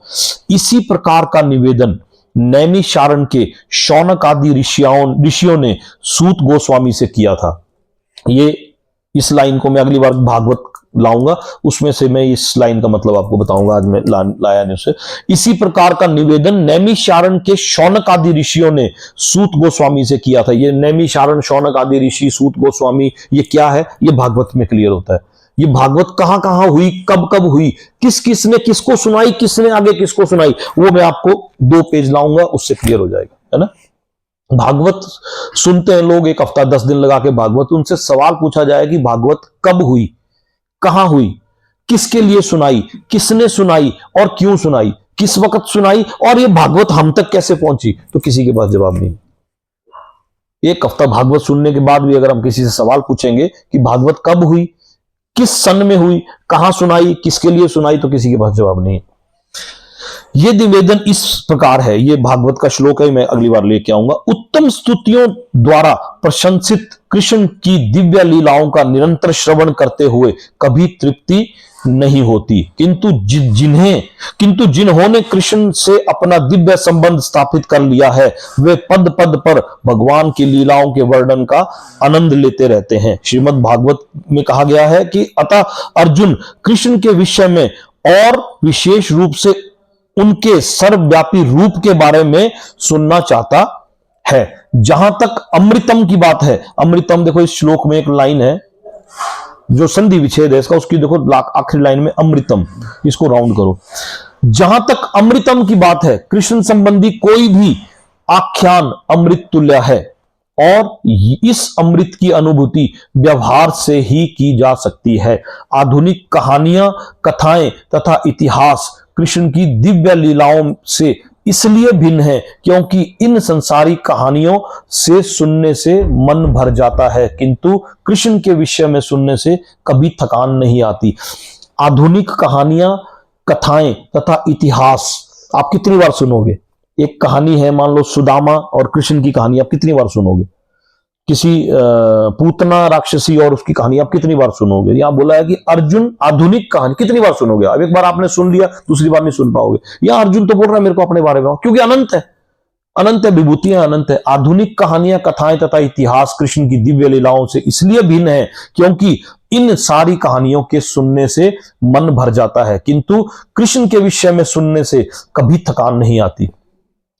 इसी प्रकार का निवेदन नैमिषारण्य के शौनक आदि ऋषियों ने सूत गोस्वामी से किया था। ये इस लाइन को मैं अगली बार भागवत लाऊंगा, उसमें से मैं इस लाइन का मतलब आपको बताऊंगा, आज मैं लाया नहीं उसे। इसी प्रकार का निवेदन नैमिषारण्य के शौनक आदि ऋषियों ने सूत गोस्वामी से किया था। ये नैमिषारण्य, शौनक आदि ऋषि, सूत गोस्वामी, ये क्या है? ये भागवत में क्लियर होता है। ये भागवत कहां कहां हुई, कब कब हुई, किस किसने किसको सुनाई, किसने आगे किसको सुनाई, वो मैं आपको 2 पेज लाऊंगा, उससे क्लियर हो जाएगा, है ना। भागवत सुनते हैं लोग 1 हफ्ता 10 दिन लगा के भागवत, उनसे सवाल पूछा जाए कि भागवत कब हुई, कहां हुई, किसके लिए सुनाई, किसने सुनाई और क्यों सुनाई, किस वक्त सुनाई, और ये भागवत हम तक कैसे पहुंची, तो किसी के पास जवाब नहीं। 1 हफ्ता भागवत सुनने के बाद भी अगर हम किसी से सवाल पूछेंगे कि भागवत कब हुई, किस सन में हुई, कहां सुनाई, किसके लिए सुनाई, तो किसी के पास जवाब नहीं। यह निवेदन इस प्रकार है, यह भागवत का श्लोक है, मैं अगली बार लेके आऊंगा। उत्तम स्तुतियों द्वारा प्रशंसित कृष्ण की दिव्य लीलाओं का निरंतर श्रवण करते हुए कभी तृप्ति नहीं होती, किंतु जिन्होंने कृष्ण से अपना दिव्य संबंध स्थापित कर लिया है वे पद पद पर भगवान की लीलाओं के वर्णन का आनंद लेते रहते हैं। श्रीमद् भागवत में कहा गया है कि अतः अर्जुन कृष्ण के विषय में और विशेष रूप से उनके सर्वव्यापी रूप के बारे में सुनना चाहता है। जहां तक अमृतम की बात है, अमृतम देखो इस श्लोक में एक लाइन है जो संधि विच्छेद है इसका, उसकी देखो आखिरी लाइन में अमृतम, इसको राउंड करो। जहां तक अमृतम की बात है, कृष्ण संबंधी कोई भी आख्यान अमृत तुल्य है और इस अमृत की अनुभूति व्यवहार से ही की जा सकती है। आधुनिक कहानियां, कथाएं तथा इतिहास कृष्ण की दिव्य लीलाओं से इसलिए भिन्न है क्योंकि इन संसारिक कहानियों से सुनने से मन भर जाता है, किंतु कृष्ण के विषय में सुनने से कभी थकान नहीं आती। आधुनिक कहानियां, कथाएं तथा इतिहास आप कितनी बार सुनोगे? एक कहानी है मान लो सुदामा और कृष्ण की कहानी, आप कितनी बार सुनोगे? किसी पूतना राक्षसी और उसकी कहानी आप कितनी बार सुनोगे? यहां बोला है कि अर्जुन आधुनिक कहानी कितनी बार सुनोगे? अब एक बार आपने सुन लिया दूसरी बार नहीं सुन पाओगे। यहां अर्जुन तो बोल रहा है मेरे को अपने बारे में, क्योंकि अनंत है, अनंत है, विभूतियां अनंत है। आधुनिक कहानियां, कथाएं तथा इतिहास कृष्ण की दिव्य लीलाओं से इसलिए भिन्न है क्योंकि इन सारी कहानियों के सुनने से मन भर जाता है, किंतु कृष्ण के विषय में सुनने से कभी थकान नहीं आती।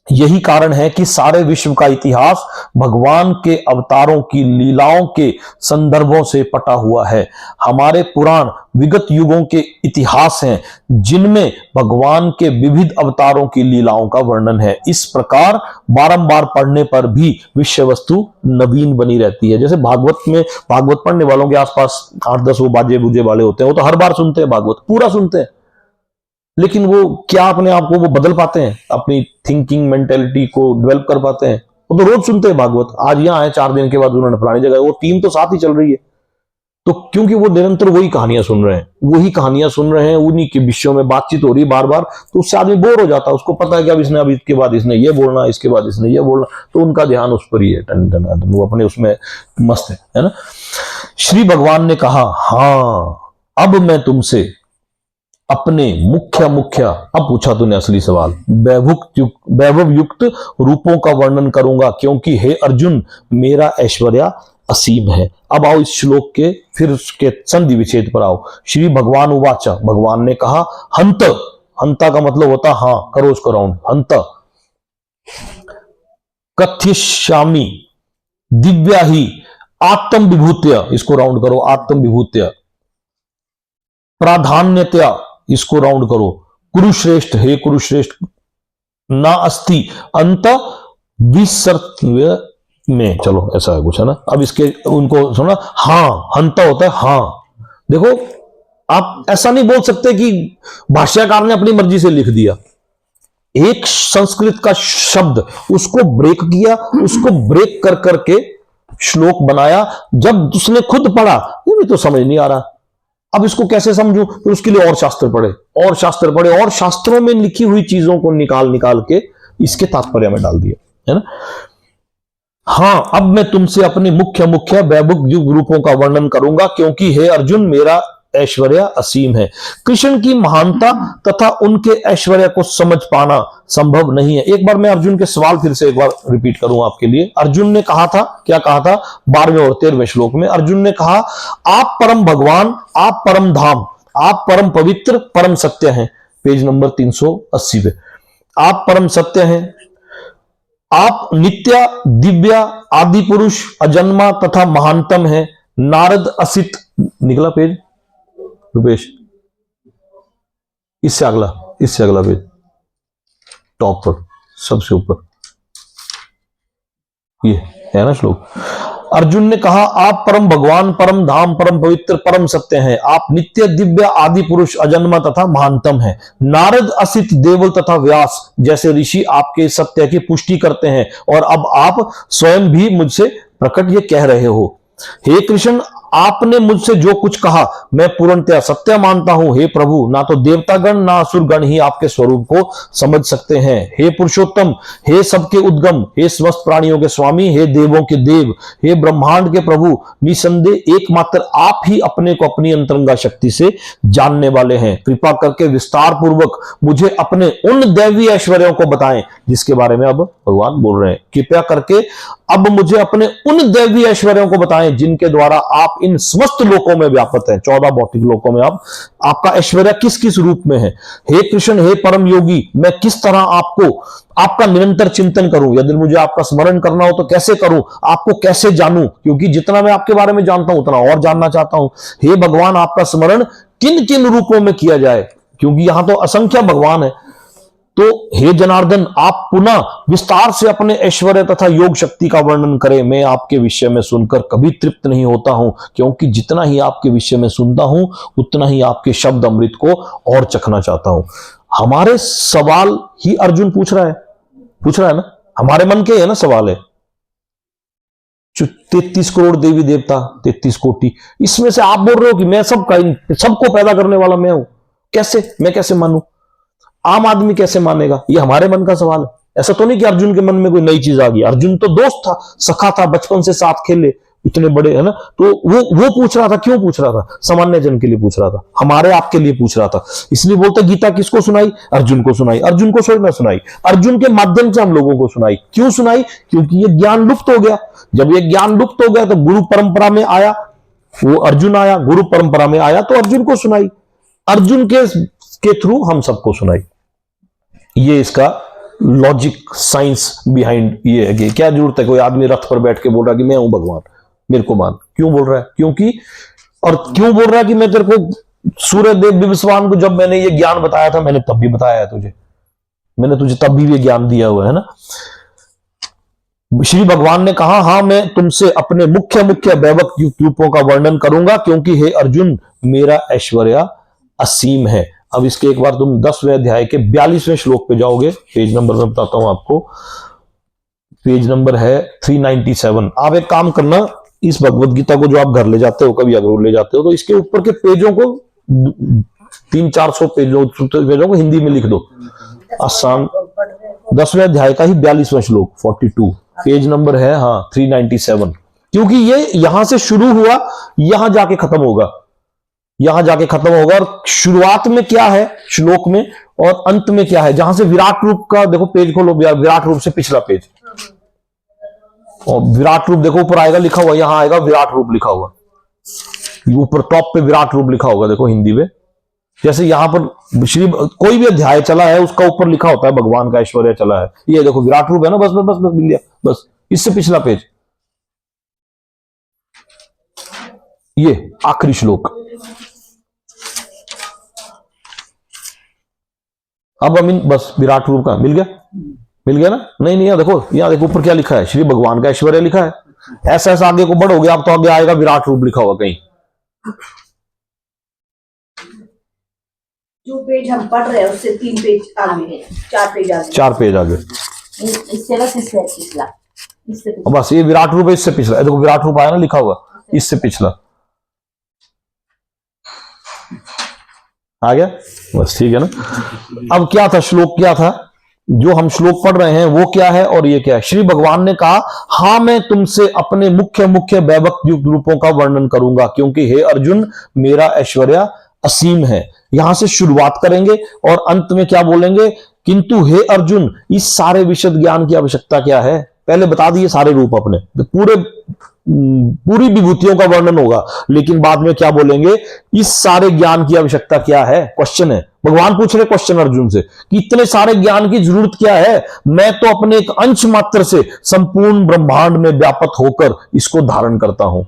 यही कारण है कि सारे विश्व का इतिहास भगवान के अवतारों की लीलाओं के संदर्भों से पटा हुआ है। हमारे पुराण विगत युगों के इतिहास हैं जिनमें भगवान के विविध अवतारों की लीलाओं का वर्णन है। इस प्रकार बारंबार पढ़ने पर भी विषय वस्तु नवीन बनी रहती है। जैसे भागवत में, भागवत पढ़ने वालों के आसपास 8-10 वो बाजे बूजे वाले होते हैं, वो तो हर बार सुनते हैं, भागवत पूरा सुनते हैं, लेकिन वो क्या अपने आप को वो बदल पाते हैं, अपनी थिंकिंग मेंटेलिटी को डेवलप कर पाते हैं? वो तो रोज सुनते हैं भागवत, आज यहाँ आए 4 दिन के बाद उन्होंने फलानी जगह, वो टीम तो साथ ही चल रही है। तो क्योंकि वो निरंतर वही कहानियां सुन रहे हैं, उन्हीं के विषयों में बातचीत हो रही है बार बार, तो उससे आदमी बोर हो जाता है। उसको पता है कि अब इसके बाद इसने ये बोलना, इसके बाद इसने ये बोलना, तो उनका ध्यान उस पर ही है, वो अपने उसमें मस्त है ना। श्री भगवान ने कहा, हाँ अब मैं तुमसे अपने मुख्य अब पूछा तूने असली सवाल, वैभव युक्त रूपों का वर्णन करूंगा क्योंकि हे अर्जुन मेरा ऐश्वर्य असीम है। अब आओ इस श्लोक के फिर उसके संधि विच्छेद पर आओ। श्री भगवान उवाच, भगवान ने कहा, हंता का मतलब होता हाँ, करो उसको राउंड, हंत कथयिष्यामि दिव्या ही आत्म विभूत्य, इसको राउंड करो, आत्म विभूत्य प्राधान्यतया, इसको राउंड करो, कुरुश्रेष्ठ, हे कुरुश्रेष्ठ, ना अस्ति अंत विसर्त में, चलो ऐसा है कुछ है ना। अब इसके उनको सुना, हाँ हंता होता है हाँ। देखो आप ऐसा नहीं बोल सकते कि भाष्यकार ने अपनी मर्जी से लिख दिया, एक संस्कृत का शब्द उसको ब्रेक किया, उसको ब्रेक कर करके श्लोक बनाया। जब उसने खुद पढ़ा ये भी तो समझ नहीं आ रहा, अब इसको कैसे समझूं, तो उसके लिए और शास्त्र पढ़े और शास्त्रों में लिखी हुई चीजों को निकाल के इसके तात्पर्य में डाल दिया, है ना। हाँ अब मैं तुमसे अपने मुख्य वैभव रूपों का वर्णन करूंगा क्योंकि हे अर्जुन मेरा ऐश्वर्य असीम है। कृष्ण की महानता तथा उनके ऐश्वर्य को समझ पाना संभव नहीं है। एक बार मैं अर्जुन के सवाल फिर से एक बार रिपीट करूं आपके लिए। अर्जुन ने कहा था, क्या कहा था 12वें और 13वें श्लोक में? अर्जुन ने कहा, आप परम भगवान, आप परम धाम, आप परम पवित्र, परम सत्य हैं। पेज नंबर 380 पे, आप परम सत्य हैं, आप नित्य दिव्य आदि पुरुष अजन्मा तथा महानतम है। नारद असित, निकला पेज रुपेश, इससे अगला पेज, टॉप पर सबसे ऊपर, ये है ना श्लोक। अर्जुन ने कहा, आप परम भगवान, परम धाम, परम पवित्र, परम सत्य हैं, आप नित्य दिव्य आदि पुरुष अजन्मा तथा महानतम हैं। नारद असित देवल तथा व्यास जैसे ऋषि आपके सत्य की पुष्टि करते हैं और अब आप स्वयं भी मुझसे प्रकट ये कह रहे हो। हे कृष्ण आपने मुझसे जो कुछ कहा मैं पूर्णतया सत्य मानता हूं। हे प्रभु, ना तो देवतागण ना असुरगण ही आपके स्वरूप को समझ सकते हैं। हे पुरुषोत्तम, हे सबके उद्गम, हे समस्त प्राणियों के स्वामी, हे देवों के देव, हे ब्रह्मांड के प्रभु, निसंदेह एकमात्र आप ही अपने को अपनी अंतरंगा शक्ति से जानने वाले हैं। कृपा करके विस्तार पूर्वक मुझे अपने उन दैवीय ऐश्वर्यों को बताएं जिसके बारे में अब भगवान बोल रहे हैं। कृपया करके अब मुझे अपने उन दैवीय ऐश्वर्यों को बताएं जिनके द्वारा आप इन समस्त लोकों में व्यापक हैं। 14 भौतिक लोकों में आप आपका ऐश्वर्य किस किस रूप में है। हे कृष्ण, हे परम योगी, मैं किस तरह आपका निरंतर चिंतन करूं। यदि मुझे आपका स्मरण करना हो तो कैसे करूं, आपको कैसे जानूं, क्योंकि जितना मैं आपके बारे में जानता हूं उतना और जानना चाहता हूं। हे भगवान, आपका स्मरण किन किन रूपों में किया जाए, क्योंकि यहां तो असंख्य भगवान है। तो हे जनार्दन, आप पुनः विस्तार से अपने ऐश्वर्य तथा योग शक्ति का वर्णन करें। मैं आपके विषय में सुनकर कभी तृप्त नहीं होता हूं, क्योंकि जितना ही आपके विषय में सुनता हूं उतना ही आपके शब्द अमृत को और चखना चाहता हूं। हमारे सवाल ही अर्जुन पूछ रहा है ना, हमारे मन के है ना सवाल है। 33 करोड़ देवी देवता, 33 कोटि, इसमें से आप बोल रहे हो कि मैं सबको पैदा करने वाला मैं हूं। मैं कैसे मानूं? आम आदमी कैसे मानेगा? ये हमारे मन का सवाल है। ऐसा तो नहीं कि अर्जुन के मन में कोई नई चीज आ गई। अर्जुन तो दोस्त था, सखा था, बचपन से साथ खेले, इतने बड़े है ना। तो वो पूछ रहा था। क्यों पूछ रहा था? सामान्य जन के लिए पूछ रहा था, हमारे आपके लिए पूछ रहा था। इसलिए बोलते गीता किसको सुनाई? अर्जुन को सुनाई। अर्जुन को छोड़ ना सुनाई, अर्जुन के माध्यम से हम लोगों को सुनाई। क्यों सुनाई? क्योंकि ये ज्ञान लुप्त हो गया। जब ये ज्ञान लुप्त हो गया तो गुरु परंपरा में आया, वो अर्जुन आया, गुरु परंपरा में आया तो अर्जुन को सुनाई, अर्जुन के थ्रू हम सबको सुनाई। ये इसका लॉजिक, साइंस बिहाइंड ये है कि क्या जरूरत है कोई आदमी रथ पर बैठ के बोल रहा है कि मैं हूं भगवान, मेरे को मान। क्यों बोल रहा है? क्यों बोल रहा है कि मैं तेरे को सूर्य देव विवस्वान को जब मैंने ये ज्ञान बताया था, मैंने तब भी बताया है तुझे, मैंने तुझे तब भी ये ज्ञान दिया हुआ है ना। श्री भगवान ने कहा, हां मैं तुमसे अपने मुख्य वैभव रूपों का वर्णन करूंगा, क्योंकि हे अर्जुन मेरा ऐश्वर्य असीम है। अब इसके एक बार तुम 10वें अध्याय के 42वें श्लोक पे जाओगे, पेज नंबर मैं बताता हूं आपको, पेज नंबर है 397। आप एक काम करना, इस भगवत गीता को जो आप घर ले जाते हो, कभी अगर ले जाते हो, तो इसके ऊपर के पेजों को 300-400 पेजों को हिंदी में लिख दो। आसान 10वें अध्याय का ही 42वां श्लोक 42, पेज नंबर है 397। क्योंकि ये यहां से शुरू हुआ, यहां जाके खत्म होगा, और शुरुआत में क्या है श्लोक में और अंत में क्या है। जहां से विराट रूप का देखो, पेज खोलो, विराट रूप से पिछला पेज, और विराट रूप देखो ऊपर आएगा लिखा हुआ, यहां आएगा विराट रूप लिखा हुआ, ऊपर टॉप पे विराट रूप लिखा होगा देखो हिंदी में। जैसे यहां पर कोई भी अध्याय चला है उसका ऊपर लिखा होता है भगवान का ऐश्वर्य चला है, ये देखो विराट रूप है ना, बस बस बस बस मिल गया, बस इससे पिछला पेज, ये आखिरी श्लोक। अब अमीन बस विराट रूप का मिल गया ना। नहीं यहां देखो ऊपर क्या लिखा है, श्री भगवान का ऐश्वर्य लिखा है। ऐसा आगे को बढ़ोगे आप तो आगे आएगा विराट रूप लिखा हुआ कहीं। जो पेज हम पढ़ रहे हैं उससे 3 पेज आगे, 4 पेज आगे, इससे बस इससे पिछला, बस ये विराट रूप है, इससे पिछला देखो विराट रूप आया ना लिखा हुआ, इससे पिछला आ गया, बस ठीक है ना। अब क्या था श्लोक, क्या था जो हम श्लोक पढ़ रहे हैं वो क्या है और ये क्या है? श्री भगवान ने कहा, हां मैं तुमसे अपने मुख्य वैभव युक्त रूपों का वर्णन करूंगा, क्योंकि हे अर्जुन मेरा ऐश्वर्य असीम है। यहां से शुरुआत करेंगे और अंत में क्या बोलेंगे, किंतु हे अर्जुन इस सारे विशद ज्ञान की आवश्यकता क्या है? पहले बता दिए सारे रूप अपने, पूरी विभूतियों का वर्णन होगा, लेकिन बाद में क्या बोलेंगे, इस सारे ज्ञान की आवश्यकता क्या है? क्वेश्चन है, भगवान पूछ रहे क्वेश्चन अर्जुन से कि इतने सारे ज्ञान की जरूरत क्या है? मैं तो अपने एक अंश मात्र से संपूर्ण ब्रह्मांड में व्यापक होकर इसको धारण करता हूं।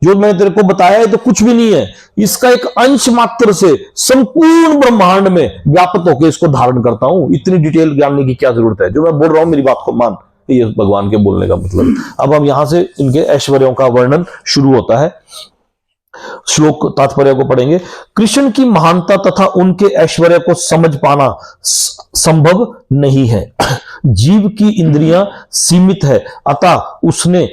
जो मैंने तेरे को बताया है तो कुछ भी नहीं है, इसका एक अंश मात्र से संपूर्ण ब्रह्मांड में व्यापक होकर इसको धारण करता हूं। इतनी डिटेल जानने की क्या जरूरत है? जो मैं बोल रहा हूं मेरी बात को मान, ये भगवान के बोलने का मतलब। अब हम यहां से इनके ऐश्वर्यों का वर्णन शुरू होता है, श्लोक तात्पर्य को पढ़ेंगे। कृष्ण की महानता तथा उनके ऐश्वर्य को समझ पाना संभव नहीं है। जीव की इंद्रियां सीमित है, अतः उसने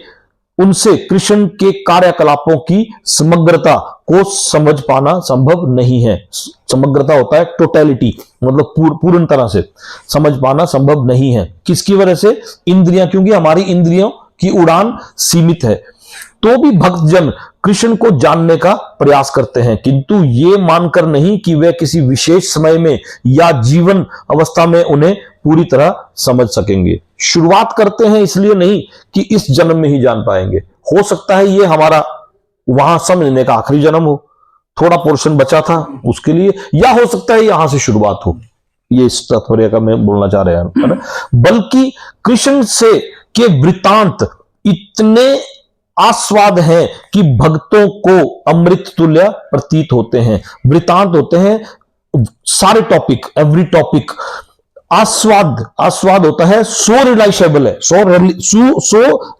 उनसे कृष्ण के कार्यकलापों की समग्रता को समझ पाना संभव नहीं है। समग्रता होता है टोटलिटी, मतलब पूर्ण तरह से समझ पाना संभव नहीं है। किसकी वजह से? इंद्रियां, क्योंकि हमारी इंद्रियों की उड़ान सीमित है। तो भी भक्तजन कृष्ण को जानने का प्रयास करते हैं, किंतु ये मानकर नहीं कि वे किसी विशेष समय में या जीवन अवस्था में उन्हें पूरी तरह समझ सकेंगे। शुरुआत करते हैं इसलिए नहीं कि इस जन्म में ही जान पाएंगे। हो सकता है ये हमारा वहां समझने का आखिरी जन्म हो, थोड़ा पोर्शन बचा था उसके लिए, या हो सकता है यहां से शुरुआत हो। ये इस तात्पर्य का मैं बोलना चाह रहा हूं। बल्कि कृष्ण से के वृत्तांत इतने आस्वाद हैं कि भक्तों को अमृत तुल्य प्रतीत होते हैं। वृत्तांत होते हैं सारे टॉपिक, एवरी टॉपिक। आस्वाद होता है सो रिलाइशेबल है, सो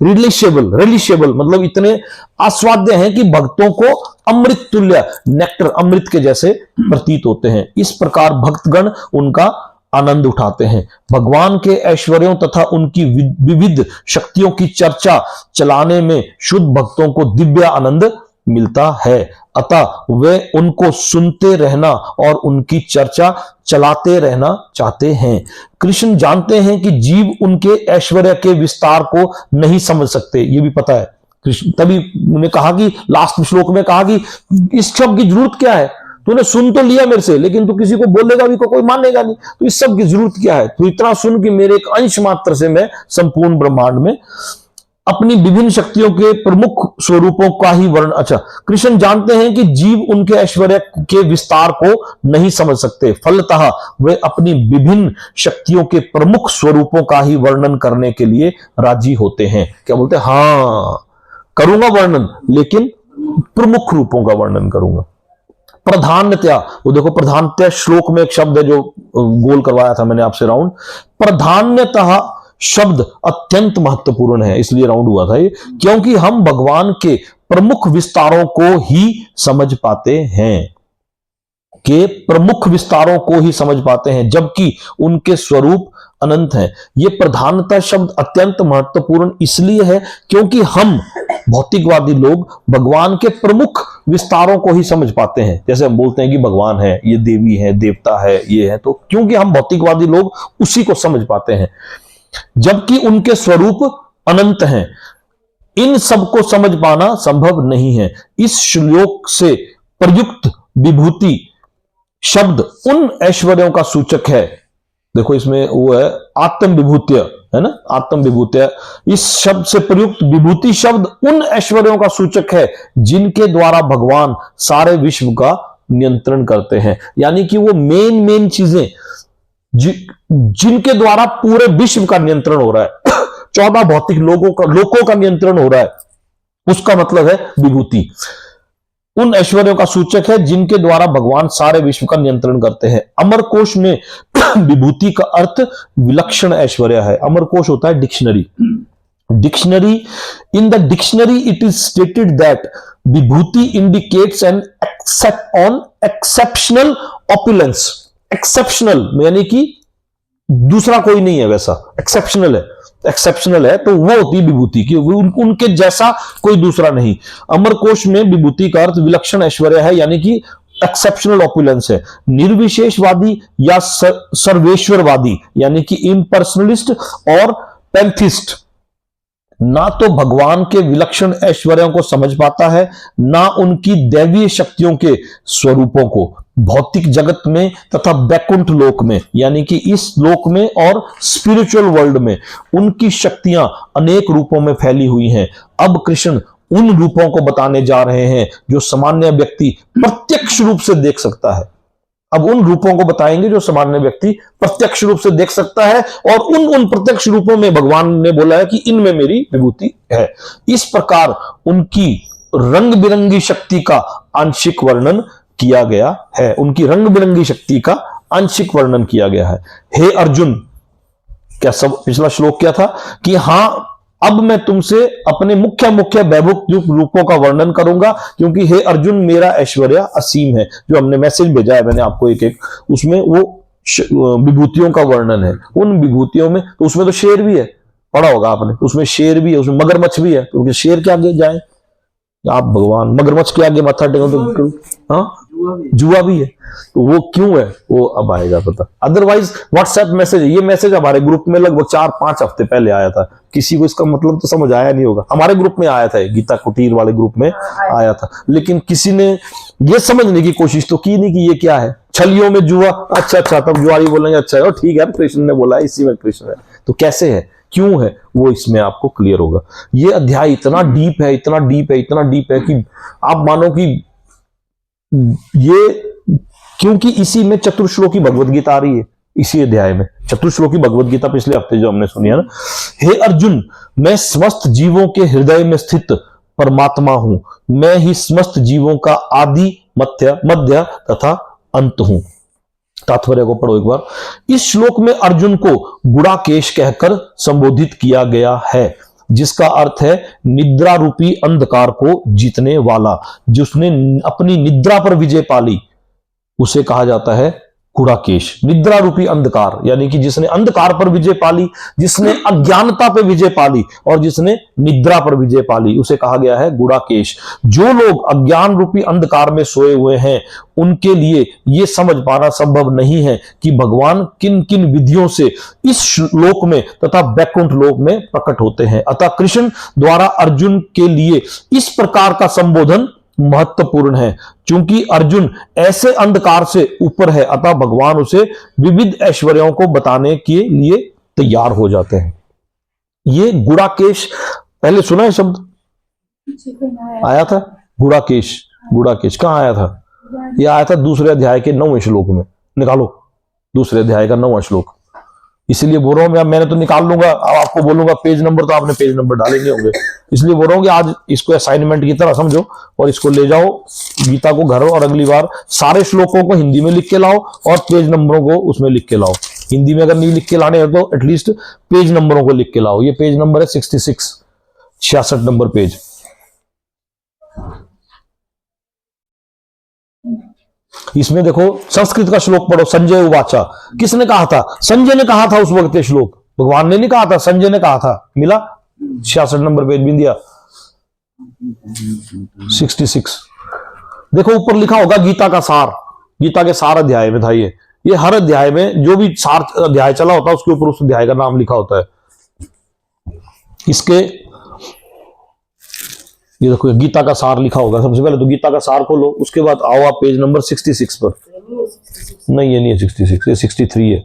रिलेशेबल, मतलब इतने आस्वाद्य हैं कि भक्तों को अमृत तुल्य, नेक्टर, अमृत के जैसे प्रतीत होते हैं। इस प्रकार भक्तगण उनका आनंद उठाते हैं। भगवान के ऐश्वर्यों तथा उनकी विविध शक्तियों की चर्चा चलाने में शुद्ध भक्तों को दिव्य आनंद मिलता है। अतः वे उनको सुनते रहना और उनकी चर्चा चलाते रहना चाहते हैं। कृष्ण जानते हैं कि जीव उनके ऐश्वर्य के विस्तार को नहीं समझ सकते, ये भी पता है कृष्ण। तभी उन्होंने कहा कि लास्ट श्लोक में कहा कि इस सब की जरूरत क्या है, तूने सुन तो लिया मेरे से, लेकिन तू किसी को बोलेगा भी कोई मानेगा नहीं, तो इस सब की जरूरत क्या है? तू इतना सुन कि मेरे एक अंश मात्र से मैं संपूर्ण ब्रह्मांड में अपनी विभिन्न शक्तियों के प्रमुख स्वरूपों का ही वर्णन। अच्छा, कृष्ण जानते हैं कि जीव उनके ऐश्वर्य के विस्तार को नहीं समझ सकते, फलतः वे अपनी विभिन्न शक्तियों के प्रमुख स्वरूपों का ही वर्णन करने के लिए राजी होते हैं। क्या बोलते हैं? हाँ, करूंगा वर्णन, लेकिन प्रमुख रूपों का वर्णन करूंगा। प्रधानतया, वो देखो प्रधानतया श्लोक में एक शब्द है जो गोल करवाया था मैंने आपसे राउंड। प्रधान्यतः शब्द अत्यंत महत्वपूर्ण है, इसलिए राउंड हुआ था ये, क्योंकि हम भगवान के प्रमुख विस्तारों को ही समझ पाते हैं, जबकि उनके स्वरूप अनंत हैं। ये प्रधानता शब्द अत्यंत महत्वपूर्ण इसलिए है क्योंकि हम भौतिकवादी लोग भगवान के प्रमुख विस्तारों को ही समझ पाते हैं। जैसे हम बोलते हैं कि भगवान है, ये देवी है, देवता है, ये है, तो क्योंकि हम भौतिकवादी लोग उसी को समझ पाते हैं, जबकि उनके स्वरूप अनंत हैं। इन सब को समझ पाना संभव नहीं है। इस श्लोक से प्रयुक्त विभूति शब्द उन ऐश्वर्यों का सूचक है। देखो इसमें वो है आत्म विभूत्य, है ना, आत्म विभूत्य। इस शब्द से प्रयुक्त विभूति शब्द उन ऐश्वर्यों का सूचक है जिनके द्वारा भगवान सारे विश्व का नियंत्रण करते हैं। यानी कि वो मेन चीजें जिनके द्वारा पूरे विश्व का नियंत्रण हो रहा है, 14 भौतिक लोकों का नियंत्रण हो रहा है, उसका मतलब है विभूति। उन ऐश्वर्यों का सूचक है जिनके द्वारा भगवान सारे विश्व का नियंत्रण करते हैं। अमरकोश में विभूति का अर्थ विलक्षण ऐश्वर्य है। अमरकोश होता है dictionary. In the dictionary it is stated that Vibhuti indicates an exceptional opulence. Exceptional यानी कि दूसरा कोई नहीं है वैसा, एक्सेप्शनल है तो वो होती है विभूति की, उनके जैसा कोई दूसरा नहीं। अमरकोश में विभूति का अर्थ विलक्षण ऐश्वर्य है, यानी कि एक्सेप्शनल ऑपुलेंस है। निर्विशेषवादी या सर्वेश्वरवादी यानी कि इम्पर्सनलिस्ट और पैंथिस्ट ना तो भगवान के विलक्षण ऐश्वर्यों को समझ पाता है, ना उनकी दैवीय शक्तियों के स्वरूपों को। भौतिक जगत में तथा बैकुंठ लोक में यानी कि इस लोक में और स्पिरिचुअल वर्ल्ड में उनकी शक्तियां अनेक रूपों में फैली हुई हैं। अब कृष्ण उन रूपों को बताने जा रहे हैं जो सामान्य व्यक्ति प्रत्यक्ष रूप से देख सकता है। अब उन रूपों को बताएंगे जो सामान्य व्यक्ति प्रत्यक्ष रूप से देख सकता है, और उन प्रत्यक्ष रूपों में भगवान ने बोला है कि इनमें मेरी विभूति है। इस प्रकार उनकी रंग बिरंगी शक्ति का आंशिक वर्णन किया गया है। उनकी रंग बिरंगी शक्ति का आंशिक वर्णन किया गया है। हे अर्जुन, क्या सब पिछला श्लोक क्या था कि हाँ अब मैं तुमसे अपने मुख्य वैभव रूपों का वर्णन करूंगा, क्योंकि हे अर्जुन मेरा ऐश्वर्य असीम है। जो हमने मैसेज भेजा है मैंने आपको एक उसमें वो विभूतियों का वर्णन है। उन विभूतियों में तो उसमें तो शेर भी है, पढ़ा होगा आपने, उसमें शेर भी है, उसमें मगरमच्छ भी है, क्योंकि शेर के आगे जाए आप भगवान, मगरमच्छ के आगे माथा टेको तो हाँ जुआ भी है, तो वो क्यों है वो अब आएगा पता। अदरवाइज व्हाट्सएप मैसेज, ये मैसेज हमारे ग्रुप में लगभग 4-5 हफ्ते पहले आया था, किसी को इसका मतलब तो समझ आया नहीं होगा, हमारे ग्रुप में आया था, गीता कुटीर वाले ग्रुप में आया था, लेकिन किसी ने ये समझने की कोशिश तो की नहीं कि ये क्या है, छलियों में जुआ, अच्छा तब जुआरी बोलेंगे अच्छा है, ठीक है कृष्ण ने बोला इसी में कृष्ण है, तो कैसे है क्यों है वो इसमें आपको क्लियर होगा। ये अध्याय इतना डीप है, इतना डीप है, इतना डीप है कि आप मानो कि ये, क्योंकि इसी में चतुर्श्लोकी भगवत गीता आ रही है, इसी अध्याय में चतुर्श्लोकी भगवत गीता पिछले हफ्ते जो हमने सुनी है ना, हे अर्जुन मैं समस्त जीवों के हृदय में स्थित परमात्मा हूं, मैं ही समस्त जीवों का आदि मध्य तथा अंत हूं। तात्पर्य को पढ़ो एक बार। इस श्लोक में अर्जुन को गुड़ाकेश कहकर संबोधित किया गया है, जिसका अर्थ है निद्रा रूपी अंधकार को जीतने वाला, जिसने अपनी निद्रा पर विजय पाली उसे कहा जाता है गुड़ाकेश। निद्रा रूपी अंधकार यानी कि जिसने अंधकार पर विजय पाली, जिसने अज्ञानता पर विजय पाली और जिसने निद्रा पर विजय पाली, उसे कहा गया है गुड़ाकेश। जो लोग अज्ञान रूपी अंधकार में सोए हुए हैं उनके लिए यह समझ पाना संभव नहीं है कि भगवान किन किन विधियों से इस श्लोक में तथा बैकुंठ लोक में प्रकट होते हैं। अतः कृष्ण द्वारा अर्जुन के लिए इस प्रकार का संबोधन महत्वपूर्ण है। चूंकि अर्जुन ऐसे अंधकार से ऊपर है, अतः भगवान उसे विविध ऐश्वर्यों को बताने के लिए तैयार हो जाते हैं। ये गुड़ाकेश पहले सुना है शब्द, आया था गुड़ाकेश। गुड़ाकेश कहां आया था? यह आया था दूसरे अध्याय के 9वें श्लोक में। निकालो दूसरे अध्याय का 9वां श्लोक। इसलिए बोल रहा हूं, मैंने तो निकाल लूंगा, अब आपको बोलूंगा पेज नंबर, तो आपने पेज नंबर डालेंगे होंगे, इसलिए बोल रहा हूं कि आज इसको असाइनमेंट की तरह समझो और इसको ले जाओ गीता को घर, और अगली बार सारे श्लोकों को हिंदी में लिख के लाओ और पेज नंबरों को उसमें लिख के लाओ। हिंदी में अगर नहीं लिख के लाने हैं तो एटलीस्ट पेज नंबरों को लिख के लाओ। ये पेज नंबर है 66, 66 नंबर पेज। इसमें देखो संस्कृत का श्लोक पढ़ो। संजय उवाचा, किसने कहा था? संजय ने कहा था उस वक्त ये श्लोक, भगवान ने नहीं कहा था, संजय ने कहा था। मिला 66 नंबर पेज बिंदिया 66। देखो ऊपर लिखा होगा गीता का सार, गीता के सार अध्याय में था ये हर अध्याय में जो भी सार अध्याय चला होता है उसके ऊपर उस अध्याय का नाम लिखा होता है। इसके ये देखो गीता का सार लिखा होगा। सबसे पहले तो गीता का सार खोलो, उसके बाद आओ आप पेज नंबर 66 पर। नहीं ये नहीं है 66, ये 63 है।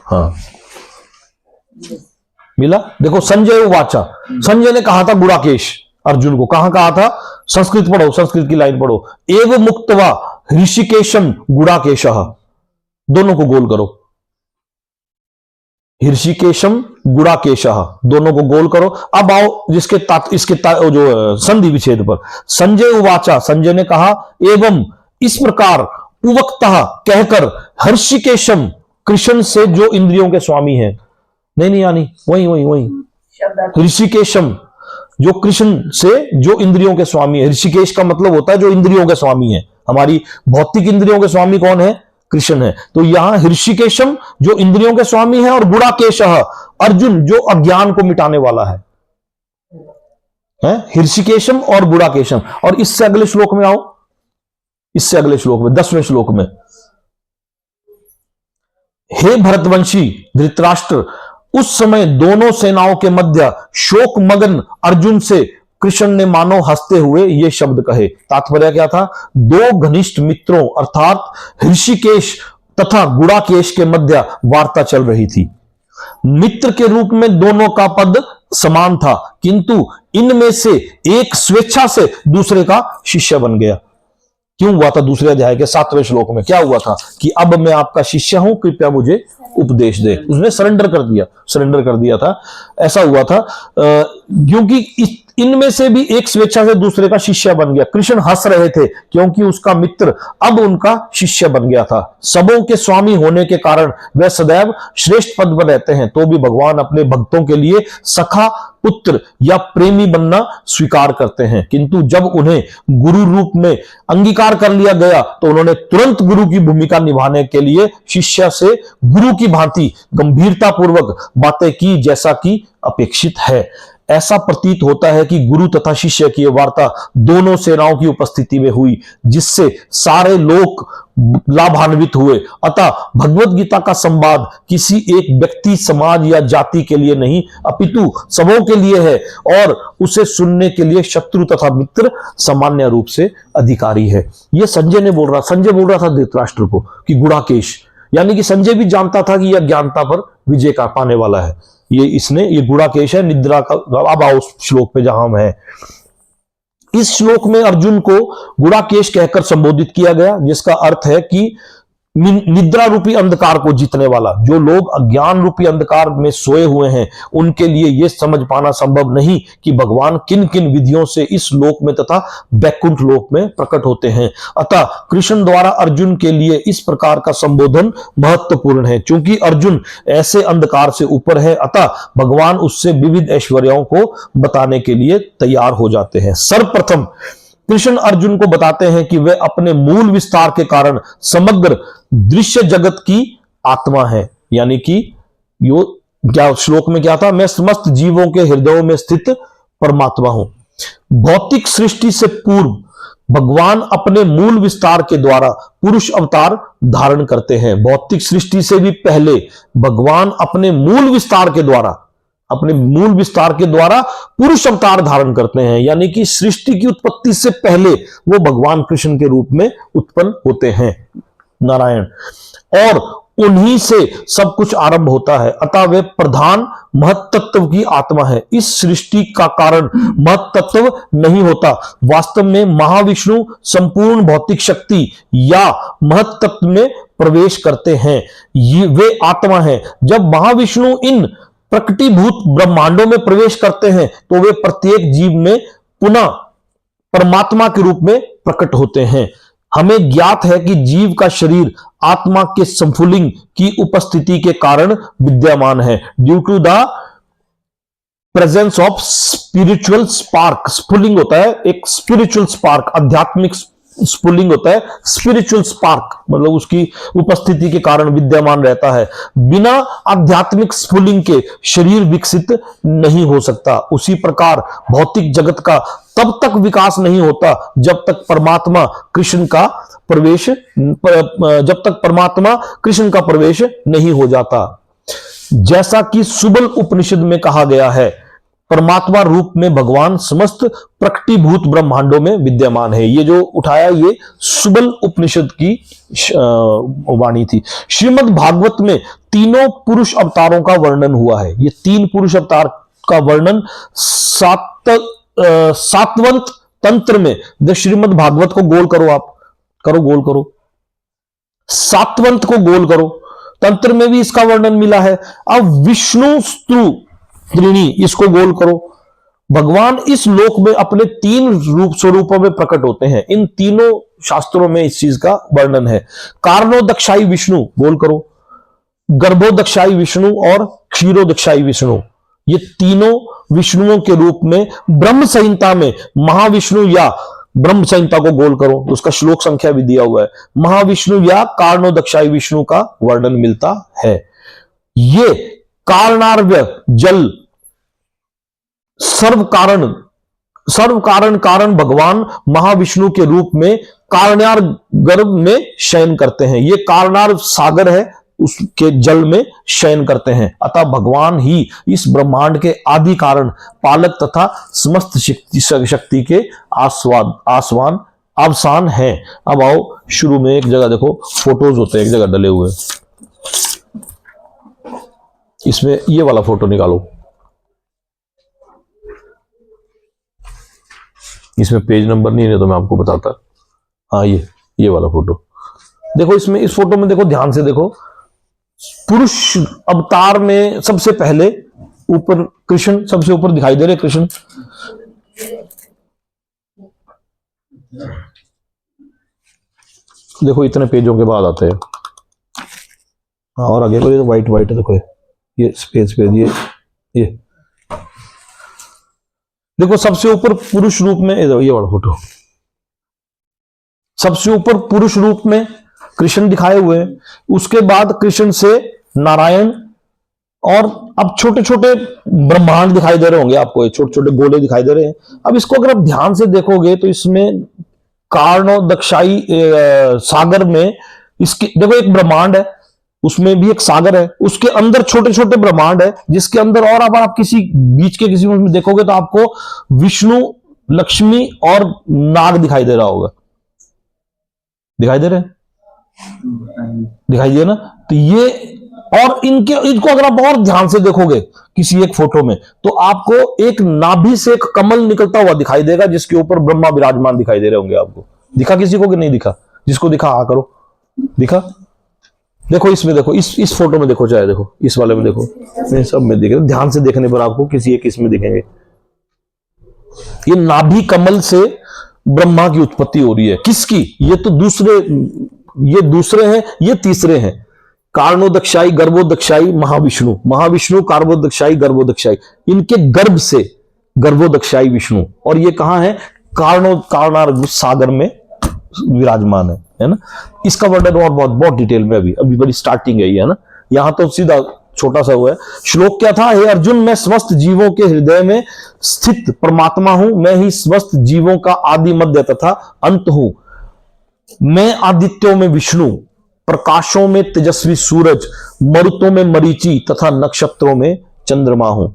हाँ मिला। देखो संजय उवाचा, संजय ने कहा था गुड़ाकेश अर्जुन को। कहां कहा था? संस्कृत पढ़ो, संस्कृत की लाइन पढ़ो। एव मुक्तवा ऋषिकेशम गुड़ाकेशः, दोनों को गोल करो। ऋषिकेशम गुड़ाकेशः, दोनों को गोल करो। अब आओ जिसके इसके जो संधि विच्छेद पर। संजय उवाचा, संजय ने कहा, एवं इस प्रकार, उवक्तः कहकर, हर्षिकेशम कृष्ण से जो इंद्रियों के स्वामी हैं। नहीं यानी वही ऋषिकेशम जो कृष्ण से जो इंद्रियों के स्वामी है। ऋषिकेश का मतलब होता है जो इंद्रियों के स्वामी है। हमारी भौतिक इंद्रियों के स्वामी कौन है? कृष्ण है। तो यहां ऋषिकेशम जो इंद्रियों के स्वामी है, और गुड़ाकेशः अर्जुन जो अज्ञान को मिटाने वाला है। ऋषिकेशम और गुड़ाकेशम। और इससे अगले श्लोक में आओ, इससे अगले श्लोक में 10वें श्लोक में, हे भरतवंशी धृतराष्ट्र, उस समय दोनों सेनाओं के मध्य शोक मगन अर्जुन से कृष्ण ने मानो हंसते हुए ये शब्द कहे। तात्पर्य क्या था? दो घनिष्ठ मित्रों अर्थात ऋषिकेश तथा गुड़ाकेश के मध्य वार्ता चल रही थी। मित्र के रूप में दोनों का पद समान था, किंतु इनमें से एक स्वेच्छा से दूसरे का शिष्य बन गया। क्यों हुआ था? दूसरे अध्याय के 7वें श्लोक में क्या हुआ था कि अब मैं आपका शिष्य हूं, कृपया मुझे उपदेश दे। उसने सरेंडर कर दिया था। ऐसा हुआ था। क्योंकि इनमें से भी एक स्वेच्छा से दूसरे का शिष्य बन गया। कृष्ण हंस रहे थे क्योंकि उसका मित्र अब उनका शिष्य बन गया था। सबों के स्वामी होने के कारण वह सदैव श्रेष्ठ पद पर रहते हैं, तो भी भगवान अपने भक्तों के लिए सखा, पुत्र या प्रेमी बनना स्वीकार करते हैं। किंतु जब उन्हें गुरु रूप में अंगीकार कर लिया गया तो उन्होंने तुरंत गुरु की भूमिका निभाने के लिए शिष्य से गुरु की भांति गंभीरता पूर्वक बातें की, जैसा कि अपेक्षित है। ऐसा प्रतीत होता है कि गुरु तथा शिष्य की वार्ता दोनों सेनाओं की उपस्थिति में हुई, जिससे सारे लोग लाभान्वित हुए। अतः भगवत गीता का संवाद किसी एक व्यक्ति, समाज या जाति के लिए नहीं, अपितु सबों के लिए है, और उसे सुनने के लिए शत्रु तथा मित्र सामान्य रूप से अधिकारी है। यह संजय बोल रहा था धृतराष्ट्र को कि गुड़ाकेश, यानी कि संजय भी जानता था कि यह ज्ञानता पर विजय का पाने वाला है। ये गुड़ाकेश है निद्रा का। अब आओ श्लोक पे जहां हम है। इस श्लोक में अर्जुन को गुड़ाकेश कहकर संबोधित किया गया, जिसका अर्थ है कि निद्रा रूपी अंधकार को जीतने वाला। जो लोग अज्ञान रूपी अंधकार में सोए हुए हैं, उनके लिए यह समझ पाना संभव नहीं कि भगवान किन किन विधियों से इस लोक में तथा बैकुंठ लोक में प्रकट होते हैं। अतः कृष्ण द्वारा अर्जुन के लिए इस प्रकार का संबोधन महत्वपूर्ण है। चूंकि अर्जुन ऐसे अंधकार से ऊपर है, अतः भगवान उससे विविध ऐश्वर्यों को बताने के लिए तैयार हो जाते हैं। सर्वप्रथम कृष्ण अर्जुन को बताते हैं कि वे अपने मूल विस्तार के कारण समग्र दृश्य जगत की आत्मा है। यानी कि यो क्या श्लोक में क्या था, मैं समस्त जीवों के हृदयों में स्थित परमात्मा हूं। भौतिक सृष्टि से पूर्व भगवान अपने मूल विस्तार के द्वारा पुरुष अवतार धारण करते हैं। भौतिक सृष्टि से भी पहले भगवान अपने मूल विस्तार के द्वारा पुरुष अवतार धारण करते हैं। यानी कि सृष्टि की उत्पत्ति से पहले वो भगवान कृष्ण के रूप में उत्पन्न होते हैं, नारायण, और उन्हीं से सब कुछ आरंभ होता है। अतः वे प्रधान महत्तत्व की आत्मा है। इस सृष्टि का कारण महत्तत्व नहीं होता। वास्तव में महाविष्णु संपूर्ण भौतिक शक्ति या महत्तत्व में प्रवेश करते हैं। ये वे आत्मा है। जब महाविष्णु इन प्रकटीभूत ब्रह्मांडों में प्रवेश करते हैं तो वे प्रत्येक जीव में पुनः परमात्मा के रूप में प्रकट होते हैं। हमें ज्ञात है कि जीव का शरीर आत्मा के संफुलिंग की उपस्थिति के कारण विद्यमान है, due to the presence of spiritual spark. स्फुलिंग होता है एक स्पिरिचुअल स्पार्क, आध्यात्मिक स्फुलिंग होता है स्पिरिचुअल स्पार्क, मतलब उसकी उपस्थिति के कारण विद्यमान रहता है। बिना आध्यात्मिक स्फुलिंग के शरीर विकसित नहीं हो सकता। उसी प्रकार भौतिक जगत का तब तक विकास नहीं होता जब तक परमात्मा कृष्ण का प्रवेश नहीं हो जाता। जैसा कि सुबल उपनिषद में कहा गया है, परमात्मा रूप में भगवान समस्त प्रकटीभूत ब्रह्मांडों में विद्यमान है। ये जो उठाया ये सुबल उपनिषद की वाणी थी। श्रीमद् भागवत में तीनों पुरुष अवतारों का वर्णन हुआ है। ये तीन पुरुष अवतार का वर्णन सातवंत तंत्र में, जब श्रीमद् भागवत को गोल करो, आप गोल करो, सातवंत को गोल करो, तंत्र में भी इसका वर्णन मिला है। अब विष्णु स्तु त्रिणी, इसको गोल करो। भगवान इस लोक में अपने तीन स्वरूपों में प्रकट होते हैं। इन तीनों शास्त्रों में इस चीज का वर्णन है। कारणोदक्षाई विष्णु गोल करो, गर्भोदक्षाई विष्णु और क्षीरोदक्षाई विष्णु, ये तीनों विष्णुओं के रूप में ब्रह्म संहिता में महाविष्णु या ब्रह्म संहिता को गोल करो, उसका श्लोक संख्या भी दिया हुआ है। महाविष्णु या कारणोदक्षाई विष्णु का वर्णन मिलता है। ये कारणार्व्य जल सर्व कारण भगवान महाविष्णु के रूप में कारण्यार गर्भ में शयन करते हैं। ये कारणार सागर है, उसके जल में शयन करते हैं। अतः भगवान ही इस ब्रह्मांड के आदि कारण, पालक तथा समस्त शक्ति के आवासान हैं। अब आओ शुरू में एक जगह देखो फोटोज होते हैं, एक जगह डले हुए, इसमें ये वाला फोटो निकालो। इसमें पेज नंबर नहीं है तो मैं आपको बताता। हाँ ये वाला फोटो देखो। इसमें इस फोटो में देखो, ध्यान से देखो, पुरुष अवतार में सबसे पहले ऊपर कृष्ण सबसे ऊपर दिखाई दे रहे कृष्ण। देखो इतने पेजों के बाद आते हैं। हाँ और आगे कोई तो व्हाइट व्हाइट है, देखो ये पेज ये देखो सबसे ऊपर पुरुष रूप में ये वाला फोटो, सबसे ऊपर पुरुष रूप में कृष्ण दिखाए हुए हैं। उसके बाद कृष्ण से नारायण और अब छोटे छोटे ब्रह्मांड दिखाई दे रहे होंगे आपको, ये छोटे छोटे गोले दिखाई दे रहे हैं। अब इसको अगर आप ध्यान से देखोगे तो इसमें कार्णोदक्षाई सागर में इसके देखो एक ब्रह्मांड है, उसमें भी एक सागर है, उसके अंदर छोटे छोटे ब्रह्मांड है, जिसके अंदर और अब आप किसी बीच के किसी में देखोगे तो आपको विष्णु, लक्ष्मी और नाग दिखाई दे रहा होगा। दिखाई दे रहे हैं? दिखाई दे ना? तो ये और इनको अगर आप और ध्यान से देखोगे किसी एक फोटो में तो आपको एक नाभि से एक कमल निकलता हुआ दिखाई देगा, जिसके ऊपर ब्रह्मा विराजमान दिखाई दे रहे होंगे आपको। दिखा किसी को कि नहीं दिखा? जिसको दिखा हाँ करो। दिखा? देखो इसमें, देखो इस फोटो में देखो, चाहे देखो इस वाले में देखो, सब में दिखे, ध्यान से देखने पर आपको किसी एक इसमें दिखेंगे। ये नाभि कमल से ब्रह्मा की उत्पत्ति हो रही है। किसकी? ये तो दूसरे हैं, ये तीसरे हैं। कार्णोदक्षाई, गर्भोदक्षाई, महाविष्णु, महाविष्णु, कार्बोदक्षाई, गर्भोदक्षाई, इनके गर्भ से गर्भोदक्षाई विष्णु। और ये कहां है? कारणार सागर में विराजमान है ना? इसका वर्णन और बहुत डिटेल में अभी बड़ी स्टार्टिंग है ये, है ना? यहां तो सीधा छोटा सा हुआ है। श्लोक क्या था? हे अर्जुन, मैं समस्त जीवों के हृदय में स्थित परमात्मा हूं, मैं ही समस्त जीवों का आदि मध्य तथा अंत हूं। मैं आदित्यों में विष्णु, प्रकाशों में तेजस्वी सूरज, मरुतों में मरीचि तथा नक्षत्रों में चंद्रमा हूं।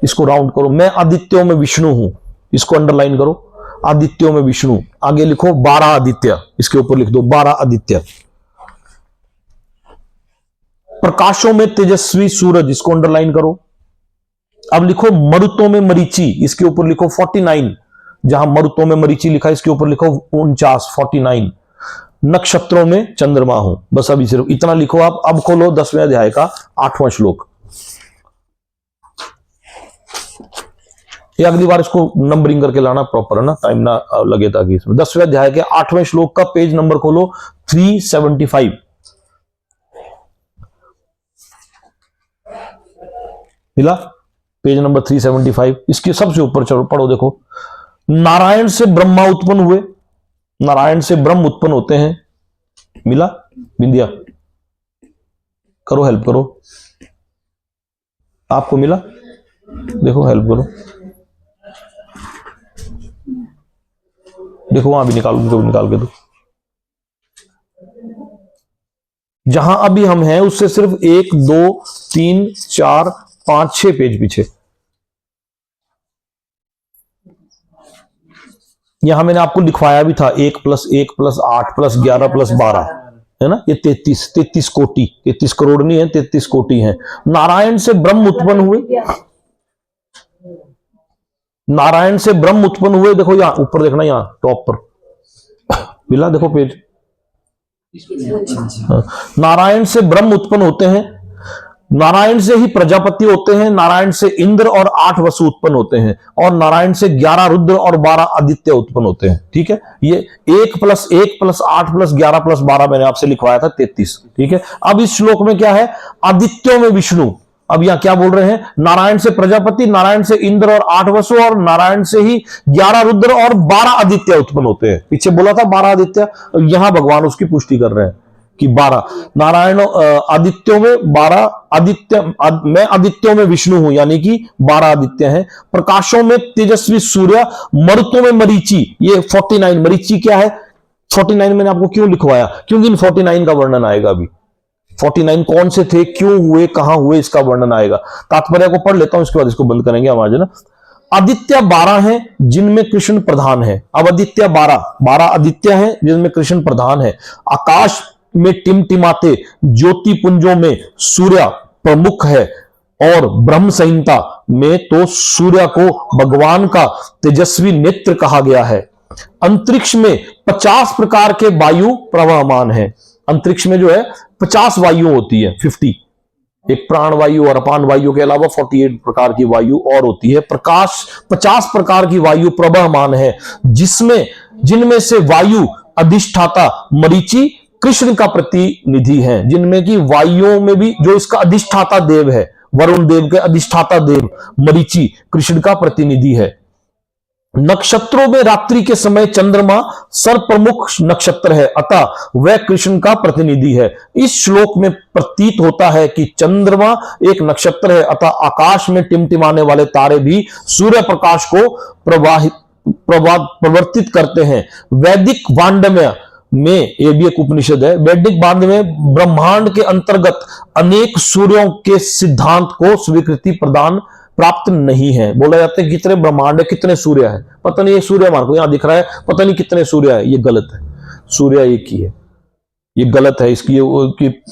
इसको राउंड करो, मैं आदित्यों में विष्णु हूं, इसको अंडरलाइन करो, आदित्यों में विष्णु। आगे लिखो 12 आदित्य, इसके ऊपर लिख दो 12 आदित्य। प्रकाशों में तेजस्वी सूरज, इसको अंडरलाइन करो। अब लिखो मरुतों में मरीचि, इसके ऊपर लिखो 49। जहां मरुतों में मरीचि लिखा है इसके ऊपर लिखो 49, 49। नक्षत्रों में चंद्रमा हूं। बस अभी सिर्फ इतना लिखो आप। अब खोलो 10वें अध्याय का 8वां श्लोक। ये अगली बार इसको नंबरिंग करके लाना प्रॉपर, है ना, टाइम ना लगे ताकि इसमें। 10वें अध्याय के 8वें श्लोक का पेज नंबर खोलो 375। मिला? Page number 375। इसके सबसे ऊपर चलो पढ़ो, देखो नारायण से ब्रह्मा उत्पन्न हुए, नारायण से ब्रह्म उत्पन्न होते हैं। मिला? बिंदिया करो, हेल्प करो। आपको मिला? देखो हेल्प करो, देखो वहां भी निकाल के दो। जहां अभी हम हैं उससे सिर्फ 1 2 3 4 5 6 पेज पीछे। यहां मैंने आपको लिखवाया भी था 1 + 1 + 8 + 11 + 12, है ना? ये 33 कोटि, 33 करोड़ नहीं है, 33 कोटि है। नारायण से ब्रह्म उत्पन्न हुए, नारायण से ब्रह्म उत्पन्न हुए। देखो यहां ऊपर देखना, यहां टॉप पर मिला? देखो पेज। नारायण से ब्रह्म उत्पन्न होते हैं, नारायण से ही प्रजापति होते हैं, नारायण से इंद्र और 8 वसु उत्पन्न होते हैं, और नारायण से 11 रुद्र और 12 आदित्य उत्पन्न होते हैं। ठीक है? ये 1 + 1 + 8 + 11 + 12 मैंने आपसे लिखवाया था 33। ठीक है? अब इस श्लोक में क्या है? आदित्यों में विष्णु। अब यहां क्या बोल रहे हैं? नारायण से प्रजापति, नारायण से इंद्र और 8 वसु, और नारायण से ही 11 रुद्र और 12 आदित्य उत्पन्न होते हैं। पीछे बोला था 12 आदित्य, यहां भगवान उसकी पुष्टि कर रहे हैं कि 12 नारायण आदित्यों में 12 आदित्य, मैं आदित्यों में विष्णु हूं, यानी कि 12 आदित्य हैं। प्रकाशों में तेजस्वी सूर्य, मरुतों में मरीचि, ये 49। मरीचि क्या है? 49 मैंने आपको क्यों लिखवाया? क्योंकि इन 49 का वर्णन आएगा अभी। 49 कौन से थे, क्यों हुए, कहां हुए, इसका वर्णन आएगा। तात्पर्य को पढ़ लेता हूं, इसके बाद इसको बंद करेंगे हम आज, है ना? आदित्य 12 हैं जिनमें कृष्ण प्रधान है। अब आदित्य 12 आदित्य हैं जिनमें कृष्ण प्रधान है। आकाश में टिमटिमाते ज्योति पुंजों में सूर्य प्रमुख है, और ब्रह्म संहिता में तो सूर्य को भगवान का तेजस्वी नेत्र कहा गया है। अंतरिक्ष में 50 प्रकार के वायु प्रवहमान है। अंतरिक्ष में जो है 50 वायु होती है, 50। एक प्राण वायु और अपान वायु के अलावा 48 प्रकार की वायु और होती है। प्रकाश 50 प्रकार की वायु प्रवहमान है, जिनमें से वायु अधिष्ठाता मरीचि कृष्ण का प्रतिनिधि है। जिनमें की वायुओं में भी जो इसका अधिष्ठाता देव है, वरुण देव के अधिष्ठाता देव मरीचि कृष्ण का प्रतिनिधि है। नक्षत्रों में रात्रि के समय चंद्रमा सर्वप्रमुख नक्षत्र है, अतः वह कृष्ण का प्रतिनिधि है। इस श्लोक में प्रतीत होता है कि चंद्रमा एक नक्षत्र है, अतः आकाश में टिमटिमाने वाले तारे भी सूर्य प्रकाश को प्रवर्तित करते हैं। वैदिक वांडम्य में, यह भी एक उपनिषद है, वैदिक वांड में ब्रह्मांड के अंतर्गत अनेक सूर्यों के सिद्धांत को स्वीकृति प्रदान प्राप्त नहीं है। बोला जाता है कितने ब्रह्मांड है, कितने सूर्य है, पता नहीं, ये सूर्य हमारे को यहां दिख रहा है, पता नहीं कितने सूर्य है, ये गलत है। सूर्य एक ही है, ये गलत है, इसकी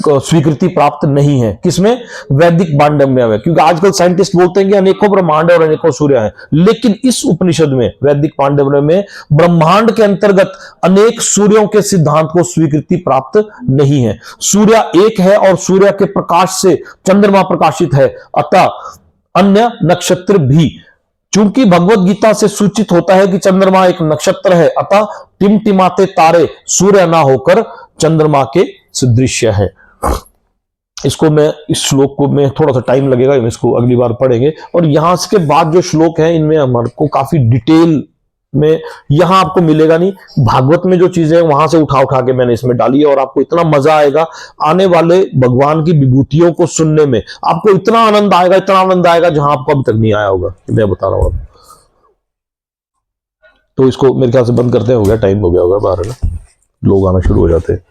स्वीकृति प्राप्त नहीं है। किसमें? वैदिक पांडम्य में। क्योंकि आजकल साइंटिस्ट बोलते हैं कि अनेकों ब्रह्मांड और अनेकों सूर्य हैं, लेकिन इस उपनिषद में, वैदिक पांडम्य में, ब्रह्मांड के अंतर्गत अनेक सूर्यों के सिद्धांत को स्वीकृति प्राप्त नहीं है। सूर्य एक है और सूर्य के प्रकाश से चंद्रमा प्रकाशित है, अतः अन्य नक्षत्र भी। चूंकि भगवत गीता से सूचित होता है कि चंद्रमा एक नक्षत्र है, अतः टिमटिमाते तारे सूर्य ना होकर चंद्रमा के सदृश्य है। इसको मैं, इस श्लोक को मैं, थोड़ा सा टाइम लगेगा, इसको अगली बार पढ़ेंगे। और यहां के बाद जो श्लोक है, इनमें हमारे को काफी डिटेल में, यहां आपको मिलेगा नहीं, भागवत में जो चीजें हैं वहां से उठा के मैंने इसमें डाली है, और आपको इतना मजा आएगा आने वाले भगवान की विभूतियों को सुनने में। आपको इतना आनंद आएगा जहां आपको अभी तक नहीं आया होगा, मैं बता रहा हूं। तो इसको मेरे ख्याल से बंद करते हो गया, टाइम हो गया होगा बाहर, है ना, लोग आना शुरू हो जाते हैं।